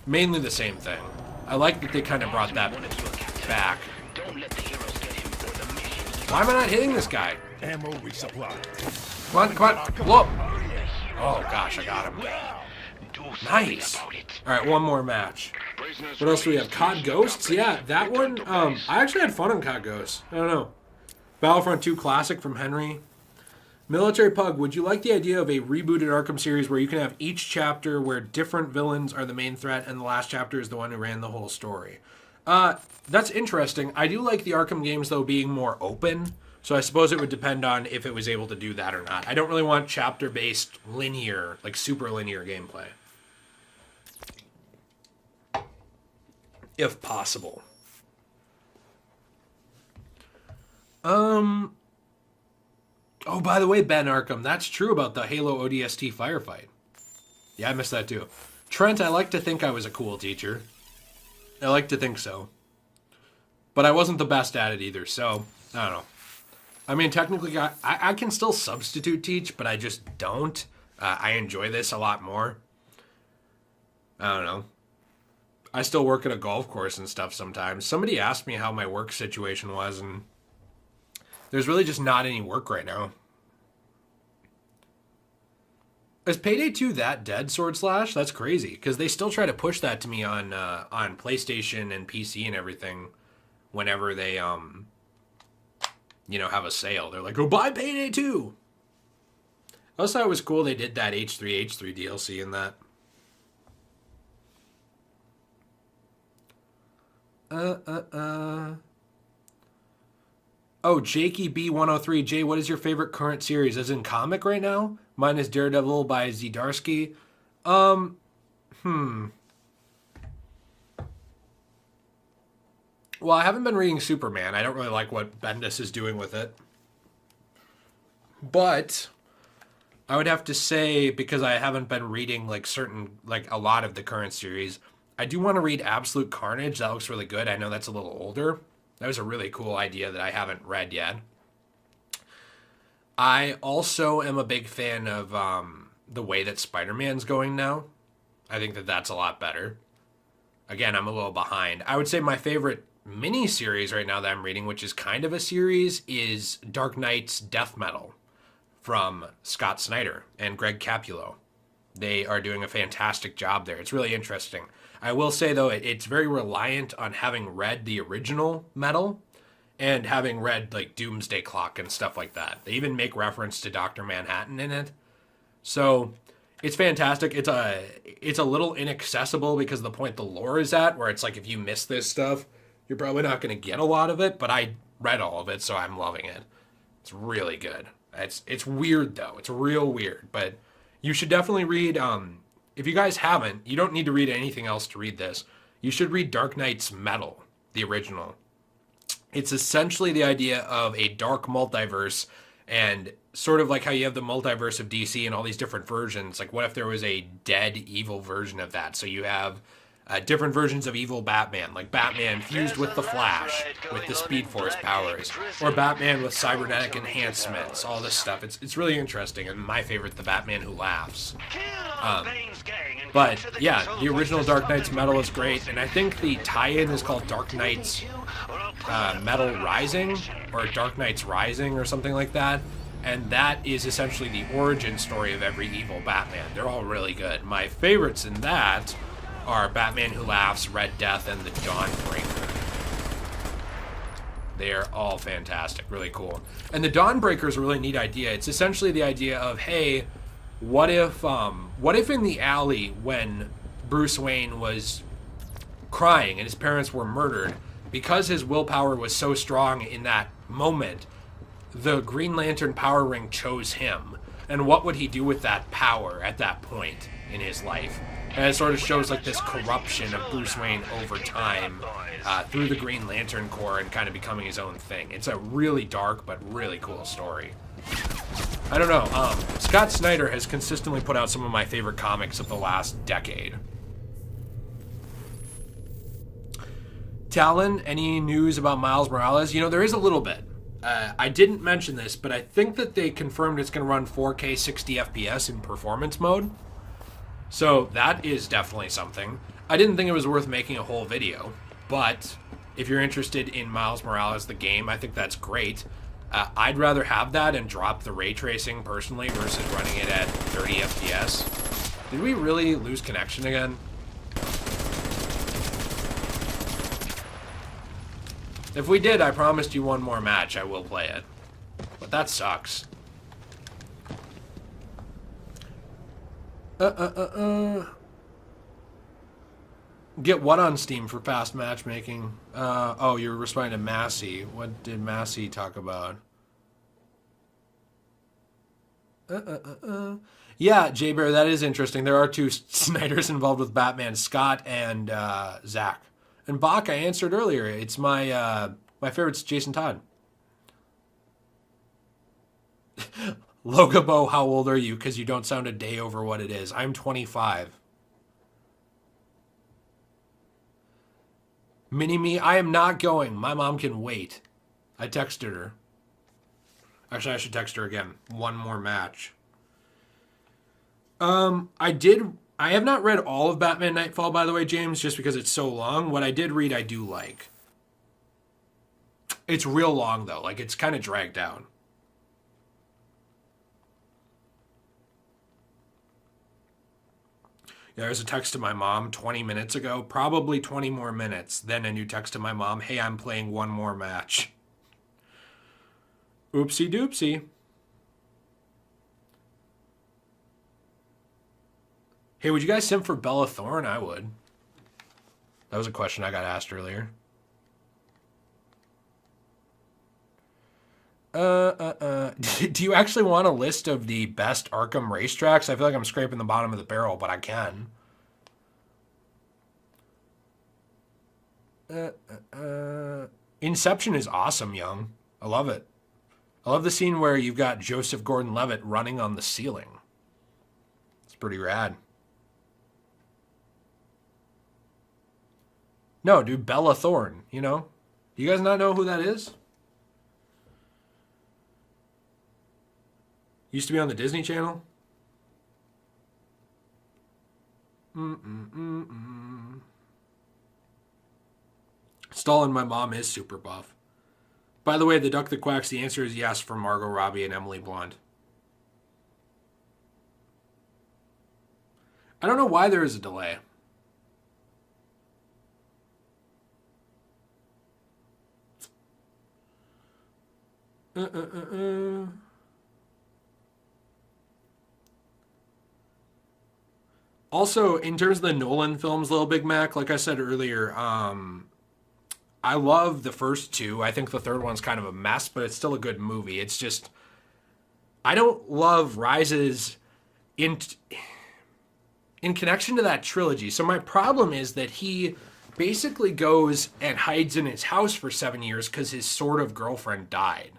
mainly the same thing. I like that they kind of brought that back. Why am I not hitting this guy? Ammo resupply. Come on, come on. Whoa. Oh, gosh, I got him. Nice. All right, one more match. What else do we have? COD Ghosts? Yeah, that one. I actually had fun on COD Ghosts. I don't know. Battlefront 2 Classic from Henry. Military Pug, would you like the idea of a rebooted Arkham series where you can have each chapter where different villains are the main threat and the last chapter is the one who ran the whole story? That's interesting. I do like the Arkham games, though, being more open. So I suppose it would depend on if it was able to do that or not. I don't really want chapter-based linear, like super linear gameplay. If possible. Oh, by the way, Ben Arkham, that's true about the Halo ODST firefight. Yeah, I missed that too. Trent, I like to think I was a cool teacher. I like to think so. But I wasn't the best at it either, so I don't know. I mean, technically, I can still substitute teach, but I just don't. I enjoy this a lot more. I don't know. I still work at a golf course and stuff sometimes. Somebody asked me how my work situation was, and there's really just not any work right now. Is Payday 2 that dead, Sword Slash? That's crazy, because they still try to push that to me on PlayStation and PC and everything whenever they, have a sale. They're like, go buy Payday 2! I also thought it was cool they did that H3 DLC in that. Oh, Jakey B103. Jay, what is your favorite current series? As in comic right now? Mine is Daredevil by Zdarsky. Well, I haven't been reading Superman. I don't really like what Bendis is doing with it. But I would have to say, because I haven't been reading a lot of the current series, I do want to read Absolute Carnage. That looks really good. I know that's a little older. That was a really cool idea that I haven't read yet. I also am a big fan of the way that Spider-Man's going now. I think that that's a lot better. Again, I'm a little behind. I would say my favorite mini-series right now that I'm reading, which is kind of a series, is Dark Knight's Death Metal from Scott Snyder and Greg Capullo. They are doing a fantastic job there. It's really interesting. I will say, though, it's very reliant on having read the original Metal and having read, like, Doomsday Clock and stuff like that. They even make reference to Dr. Manhattan in it. So it's fantastic. It's a little inaccessible because of the point the lore is at, where it's like if you miss this stuff, you're probably not going to get a lot of it. But I read all of it, so I'm loving it. It's really good. It's weird, though. It's real weird. But you should definitely read... if you guys haven't, you don't need to read anything else to read this. You should read Dark Knight's Metal, the original. It's essentially the idea of a dark multiverse, and sort of like how you have the multiverse of DC and all these different versions. Like, what if there was a dead evil version of that? So you have different versions of evil Batman, like Batman fused with the Flash, with the Speed Force powers, or Batman with cybernetic enhancements, all this stuff. It's really interesting, and my favorite, the Batman Who Laughs. But yeah, the original Dark Knight's Metal is great, and I think the tie-in is called Dark Knight's Metal Rising, or Dark Knight's Rising, or something like that. And that is essentially the origin story of every evil Batman. They're all really good. My favorites in that are Batman Who Laughs, Red Death, and the Dawnbreaker. They are all fantastic, really cool. And the Dawnbreaker is a really neat idea. It's essentially the idea of, hey, what if in the alley when Bruce Wayne was crying and his parents were murdered, because his willpower was so strong in that moment, the Green Lantern power ring chose him. And what would he do with that power at that point in his life? And it sort of shows like this corruption of Bruce Wayne over time through the Green Lantern Corps and kind of becoming his own thing. It's a really dark but really cool story. I don't know. Scott Snyder has consistently put out some of my favorite comics of the last decade. Talon, any news about Miles Morales? You know, there is a little bit. I didn't mention this, but I think that they confirmed it's going to run 4K 60 FPS in performance mode. So that is definitely something. I didn't think it was worth making a whole video, but if you're interested in Miles Morales, the game, I think that's great. I'd rather have that and drop the ray tracing personally versus running it at 30 FPS. Did we really lose connection again? If we did, I promised you one more match. I will play it. But that sucks. Get what on Steam for fast matchmaking? Oh, you're responding to Massey. What did Massey talk about? Yeah, Jay Bear, that is interesting. There are two Snyders involved with Batman, Scott and Zach. And Bach, I answered earlier. It's my favorite's Jason Todd. Logabo, how old are you? Because you don't sound a day over what it is. I'm 25. Mini-Me, I am not going. My mom can wait. I texted her. Actually, I should text her again. One more match. I have not read all of Batman Nightfall, by the way, James, just because it's so long. What I did read, I do like. It's real long, though. Like, it's kind of dragged out. Yeah, there's a text to my mom 20 minutes ago. Probably 20 more minutes. Then a new text to my mom. Hey, I'm playing one more match. Oopsie doopsie. Hey, would you guys simp for Bella Thorne? I would. That was a question I got asked earlier. Do you actually want a list of the best Arkham racetracks? I feel like I'm scraping the bottom of the barrel, but I can. Inception is awesome, Young. I love it. I love the scene where you've got Joseph Gordon-Levitt running on the ceiling. It's pretty rad. No, dude, Bella Thorne, you know? You guys not know who that is? Used to be on the Disney Channel. Stalin, my mom is super buff. By the way, the duck that quacks, the answer is yes for Margot Robbie and Emily Blunt. I don't know why there is a delay. Also, in terms of the Nolan films, Little Big Mac, like I said earlier, I love the first two. I think the third one's kind of a mess, but it's still a good movie. It's just, I don't love Rises in connection to that trilogy. So my problem is that he basically goes and hides in his house for 7 years because his sort of girlfriend died.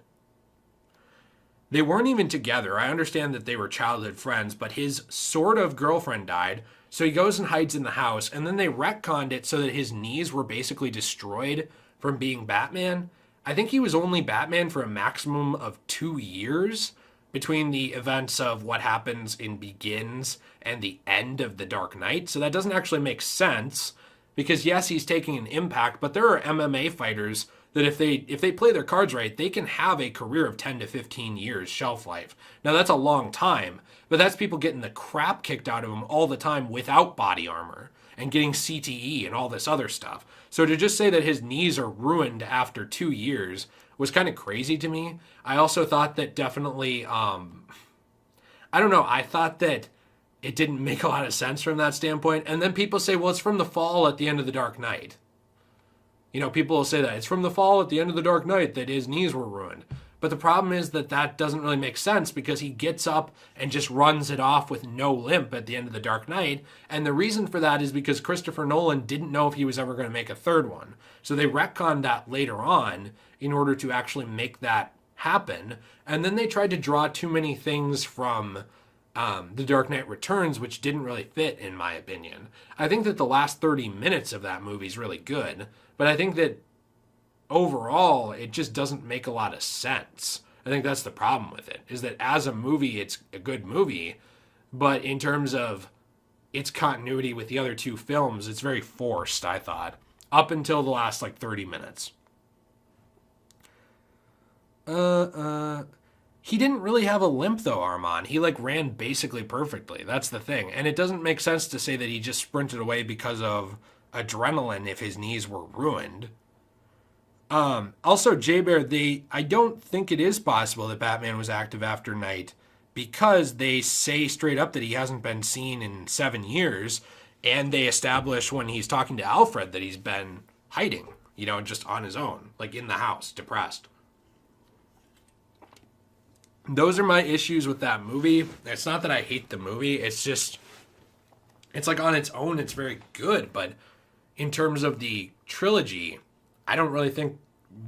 They weren't even together. I understand that they were childhood friends, but his sort of girlfriend died, so he goes and hides in the house, and then they retconned it so that his knees were basically destroyed from being Batman. I think he was only Batman for a maximum of 2 years between the events of what happens in Begins and the end of The Dark Knight, so that doesn't actually make sense, because yes, he's taking an impact, but there are MMA fighters that if they play their cards right, they can have a career of 10 to 15 years shelf life. Now, that's a long time, but that's people getting the crap kicked out of them all the time without body armor and getting CTE and all this other stuff. So to just say that his knees are ruined after 2 years was kind of crazy to me. I also thought that definitely, I don't know, I thought that it didn't make a lot of sense from that standpoint. And then people say, well, it's from the fall at the end of The Dark Knight. You know, people will say that it's from the fall at the end of The Dark Knight that his knees were ruined. But the problem is that that doesn't really make sense because he gets up and just runs it off with no limp at the end of The Dark Knight. And the reason for that is because Christopher Nolan didn't know if he was ever going to make a third one. So they retconned that later on in order to actually make that happen. And then they tried to draw too many things from The Dark Knight Returns, which didn't really fit, in my opinion. I think that the last 30 minutes of that movie is really good. But I think that overall, it just doesn't make a lot of sense. I think that's the problem with it, is that as a movie, it's a good movie, but in terms of its continuity with the other two films, it's very forced, I thought, up until the last, 30 minutes. He didn't really have a limp, though, Armand. He, ran basically perfectly. That's the thing. And it doesn't make sense to say that he just sprinted away because of adrenaline if his knees were ruined. Also, J-Bear, I don't think it is possible that Batman was active after Night because they say straight up that he hasn't been seen in 7 years, and they establish when he's talking to Alfred that he's been hiding, just on his own, in the house, depressed. Those are my issues with that movie. It's not that I hate the movie, it's just, it's on its own, it's very good, but in terms of the trilogy, I don't really think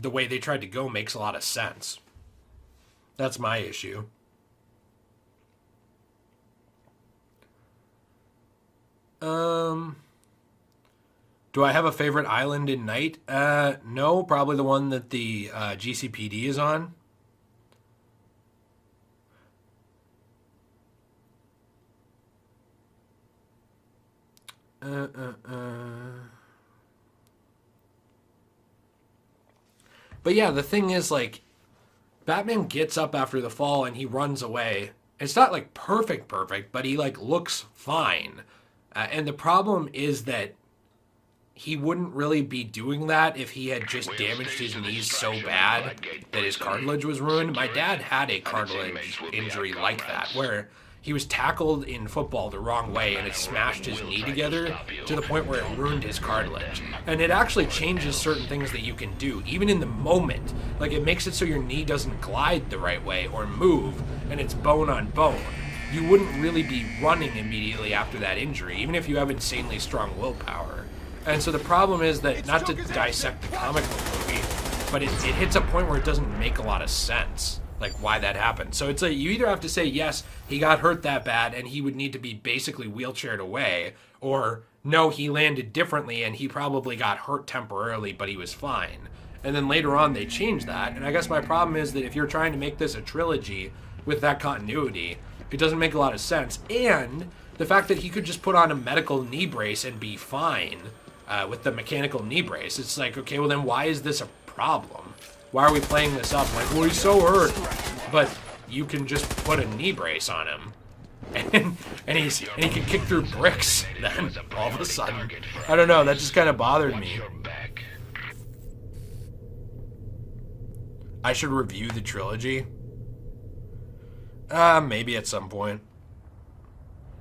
the way they tried to go makes a lot of sense. That's my issue. Do I have a favorite island in Night? No, probably the one that the GCPD is on. But yeah, the thing is, Batman gets up after the fall and he runs away. It's not, perfect, but he, looks fine. And the problem is that he wouldn't really be doing that if he had just damaged his knees so bad that his cartilage was ruined. My dad had a cartilage injury like that, where he was tackled in football the wrong way and it smashed his knee together to the point where it ruined his cartilage. And it actually changes certain things that you can do, even in the moment. It makes it so your knee doesn't glide the right way or move, and it's bone on bone. You wouldn't really be running immediately after that injury, even if you have insanely strong willpower. And so the problem is that, not to dissect the comic book movie, but it hits a point where it doesn't make a lot of sense. Why that happened. So it's you either have to say, yes, he got hurt that bad and he would need to be basically wheelchaired away, or no, he landed differently and he probably got hurt temporarily, but he was fine. And then later on they changed that. And I guess my problem is that if you're trying to make this a trilogy with that continuity, it doesn't make a lot of sense. And the fact that he could just put on a medical knee brace and be fine with the mechanical knee brace. It's okay, well then why is this a problem? Why are we playing this up? Well, he's so hurt. But you can just put a knee brace on him. and he can kick through bricks. Then all of a sudden, I don't know. That just kind of bothered me. I should review the trilogy. Maybe at some point.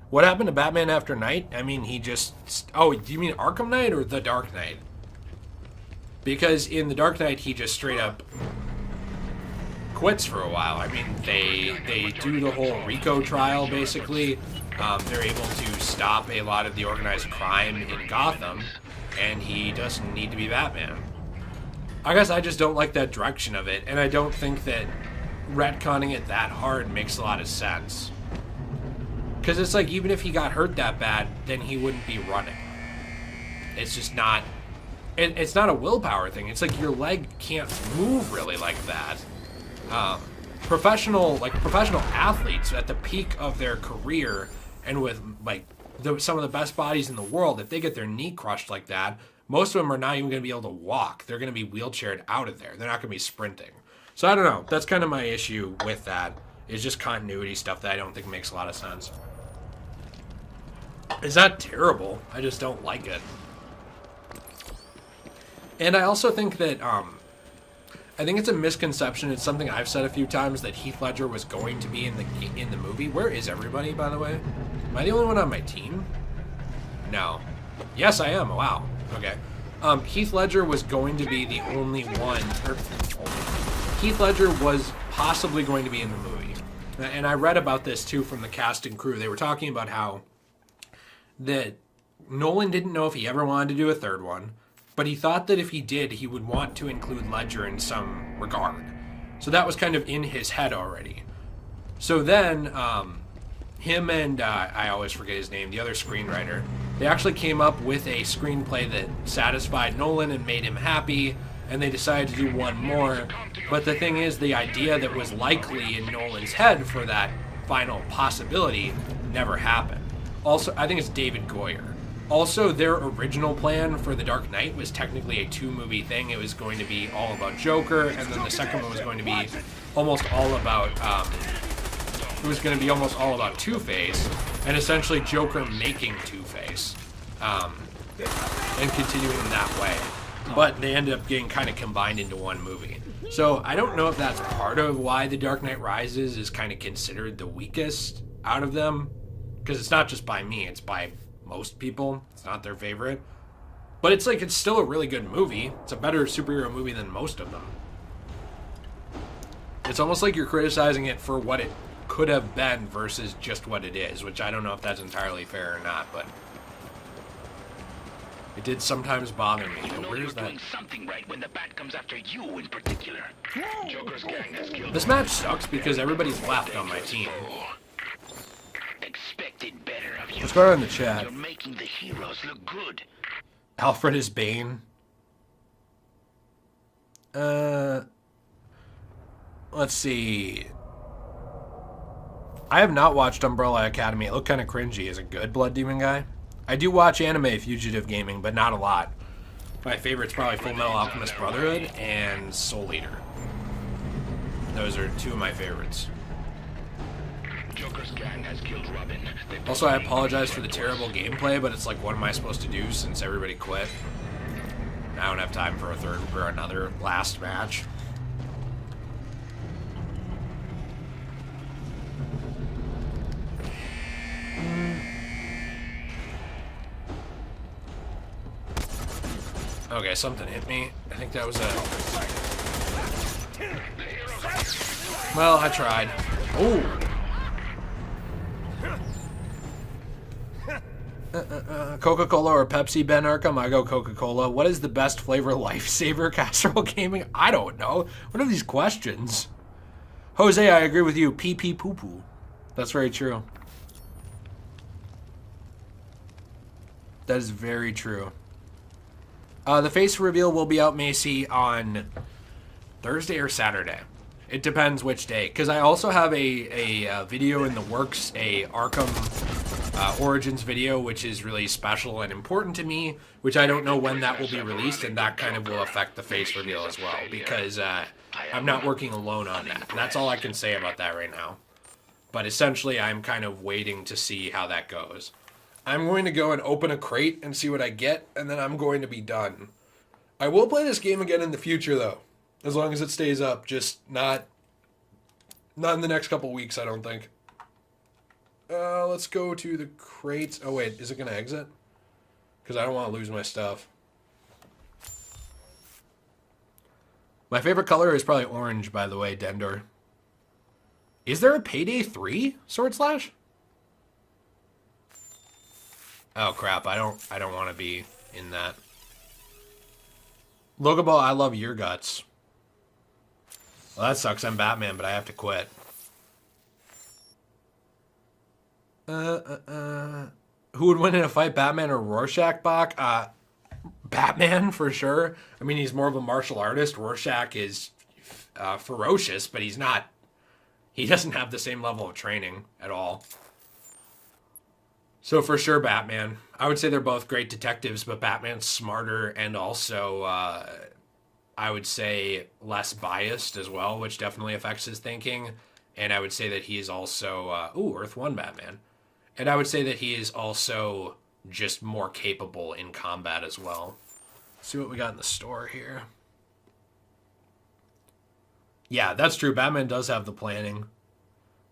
What happened to Batman After Night? I mean, he just... Oh, do you mean Arkham Knight or The Dark Knight? Because in The Dark Knight, he just straight up quits for a while. I mean, they do the whole RICO trial, basically. They're able to stop a lot of the organized crime in Gotham, and he doesn't need to be Batman. I guess I just don't like that direction of it, and I don't think that retconning it that hard makes a lot of sense. Because it's like, even if he got hurt that bad, then he wouldn't be running. It's just not... It's not a willpower thing. It's like your leg can't move really like that. Professional athletes at the peak of their career and with like some of the best bodies in the world, if they get their knee crushed like that, most of them are not even going to be able to walk. They're going to be wheelchaired out of there. They're not going to be sprinting. So I don't know. That's kind of my issue with that. It's just continuity stuff that I don't think makes a lot of sense. It's not terrible. I just don't like it. And I also think that, I think it's a misconception. It's something I've said a few times, that Heath Ledger was going to be in the movie. Where is everybody, by the way? Am I the only one on my team? No. Yes, I am. Wow. Okay. Heath Ledger was going to be the only one. Heath Ledger was possibly going to be in the movie. And I read about this, too, from the cast and crew. They were talking about how that Nolan didn't know if he ever wanted to do a third one, but he thought that if he did, he would want to include Ledger in some regard. So that was kind of in his head already. So then, him and, I always forget his name, the other screenwriter, they actually came up with a screenplay that satisfied Nolan and made him happy, and they decided to do one more. But the thing is, the idea that was likely in Nolan's head for that final possibility never happened. Also, I think it's David Goyer. Also, their original plan for The Dark Knight was technically a 2-movie thing. It was going to be all about Joker, and then the second one was going to be almost all about, Two-Face, and essentially Joker making Two-Face, and continuing in that way. But they ended up getting kind of combined into one movie. So I don't know if that's part of why The Dark Knight Rises is kind of considered the weakest out of them, because it's not just by me, it's by most people. It's not their favorite. But it's still a really good movie. It's a better superhero movie than most of them. It's almost like you're criticizing it for what it could have been versus just what it is, which I don't know if that's entirely fair or not, but it did sometimes bother me. But where's that? Something right when the bat comes after you in particular. Joker's gang has killed. This match sucks because everybody's left on my team. Expected better of you. Let's go in the chat. You're making the heroes look good. Alfred is Bane. Let's see. I have not watched Umbrella Academy. It looked kind of cringy. Is it good, Blood Demon Guy? I do watch anime Fugitive Gaming, but not a lot. My favorite's probably Full Metal Alchemist Brotherhood and Soul Eater. Those are two of my favorites. Joker's gang has killed Robin. Also, I apologize for the terrible gameplay, but it's like, what am I supposed to do since everybody quit? I don't have time for another last match. Okay, something hit me. I think that was a... Well, I tried. Ooh! Coca-Cola or Pepsi, Ben Arkham? I go Coca-Cola. What is the best flavor lifesaver casserole gaming? I don't know. What are these questions? Jose, I agree with you. Pee-pee poo-poo. That's very true. That is very true. The face reveal will be out, Macy, on Thursday or Saturday. It depends which day. Because I also have a video in the works, a Arkham Origins video, which is really special and important to me, which I don't know when that will be released, and that kind of will affect the face reveal as well, because I'm not working alone on that. And that's all I can say about that right now. But essentially, I'm kind of waiting to see how that goes. I'm going to go and open a crate and see what I get, and then I'm going to be done. I will play this game again in the future, though, as long as it stays up. Just not in the next couple weeks, I don't think. Let's go to the crates. Oh, wait, is it going to exit? Because I don't want to lose my stuff. My favorite color is probably orange, by the way, Dendor. Is there a Payday 3 Sword Slash? Oh crap, I don't want to be in that. Logan Ball, I love your guts. Well, that sucks. I'm Batman, but I have to quit. Who would win in a fight, Batman or Rorschach, Bach? Batman, for sure. I mean, he's more of a martial artist. Rorschach is ferocious, but he's not... He doesn't have the same level of training at all. So for sure, Batman. I would say they're both great detectives, but Batman's smarter and also, I would say, less biased as well, which definitely affects his thinking. And I would say that he is also... Earth 1 Batman. And I would say that he is also just more capable in combat as well. Let's see what we got in the store here. Yeah, that's true. Batman does have the planning.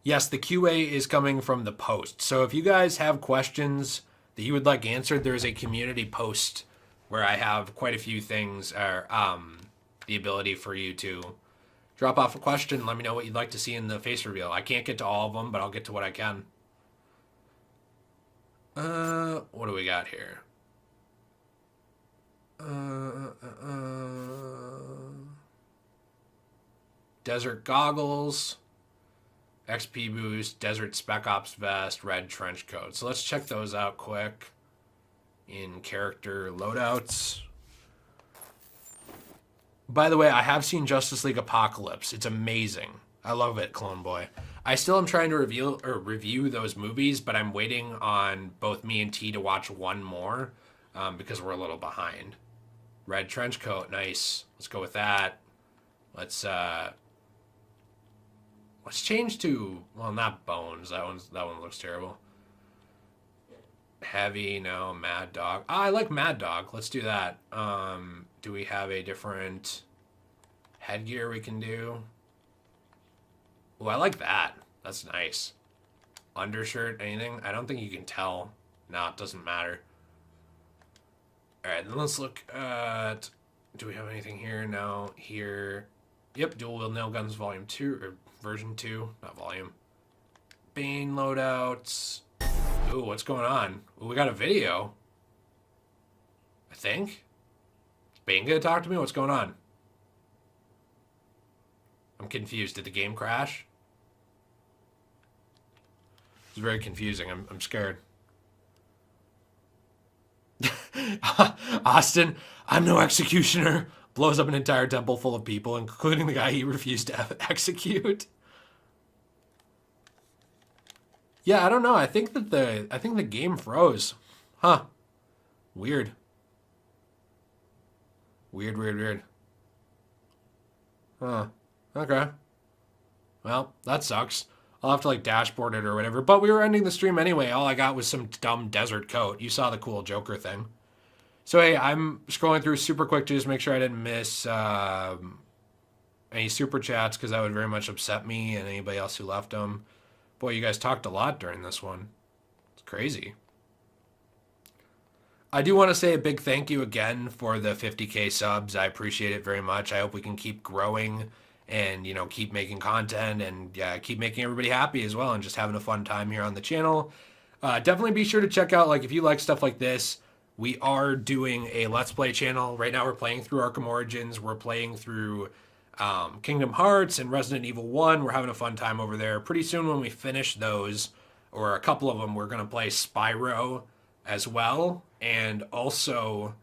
Yes, the QA is coming from the post. So if you guys have questions that you would like answered, there's a community post where I have quite a few things, the ability for you to drop off a question. Let me know what you'd like to see in the face reveal. I can't get to all of them, but I'll get to what I can. What do we got here? Desert goggles, XP boost, desert spec ops vest, red trench coat. So let's check those out quick in character loadouts. By the way, I have seen Justice League Apocalypse. It's amazing. I love it, Clone Boy. I still am trying to review those movies, but I'm waiting on both me and T to watch one more because we're a little behind. Red trench coat, nice. Let's go with that. Let's change to, well, not bones. That one looks terrible. Heavy, no. Mad Dog. I like Mad Dog. Let's do that. Do we have a different headgear we can do? Oh, I like that. That's nice. Undershirt, anything? I don't think you can tell. No, it doesn't matter. All right, then let's look at... Do we have anything here? No. Here. Yep, dual wield nail guns volume 2, or version 2, not volume. Bane loadouts. Ooh, what's going on? Ooh, we got a video. I think. Is Bane gonna talk to me? What's going on? I'm confused. Did the game crash? It's very confusing. I'm scared. Austin, I'm no executioner. Blows up an entire temple full of people, including the guy he refused to execute. Yeah, I don't know. I think the game froze. Huh. Weird. Weird. Huh. Okay. Well, that sucks. I'll have to like dashboard it or whatever. But we were ending the stream anyway. All I got was some dumb desert coat. You saw the cool Joker thing. So hey, I'm scrolling through super quick to just make sure I didn't miss any super chats because that would very much upset me and anybody else who left them. Boy, you guys talked a lot during this one. It's crazy. I do want to say a big thank you again for the 50K subs. I appreciate it very much. I hope we can keep growing and, you know, keep making content and keep making everybody happy as well and just having a fun time here on the channel. Definitely be sure to check out, like, if you like stuff like this, we are doing a Let's Play channel. Right now we're playing through Arkham Origins. We're playing through Kingdom Hearts and Resident Evil 1. We're having a fun time over there. Pretty soon when we finish those, or a couple of them, we're going to play Spyro as well. And also,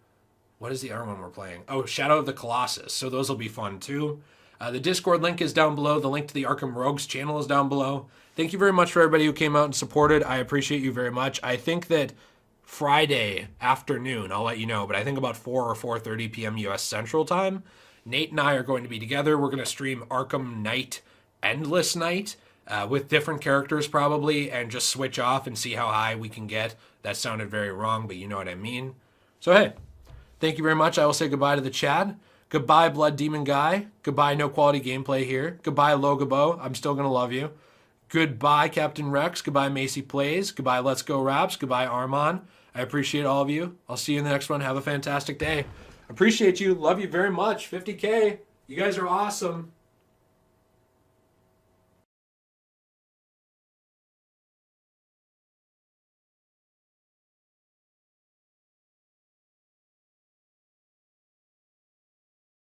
what is the other one we're playing? Oh, Shadow of the Colossus. So those will be fun too. The Discord link is down below. The link to the Arkham Rogues channel is down below. Thank you very much for everybody who came out and supported. I appreciate you very much. I think that Friday afternoon, I'll let you know, but I think about 4 or 4:30 p.m. U.S. Central Time, Nate and I are going to be together. We're going to stream Arkham Knight Endless Night. with different characters probably, and just switch off and see how high we can get. That sounded very wrong, but you know what I mean. So hey, thank you very much. I will say goodbye to the chat. Goodbye, Blood Demon Guy. Goodbye, No Quality Gameplay here. Goodbye, Logabo. I'm still going to love you. Goodbye, Captain Rex. Goodbye, Macy Plays. Goodbye, Let's Go Raps. Goodbye, Armon. I appreciate all of you. I'll see you in the next one. Have a fantastic day. Appreciate you. Love you very much. 50K. You guys are awesome.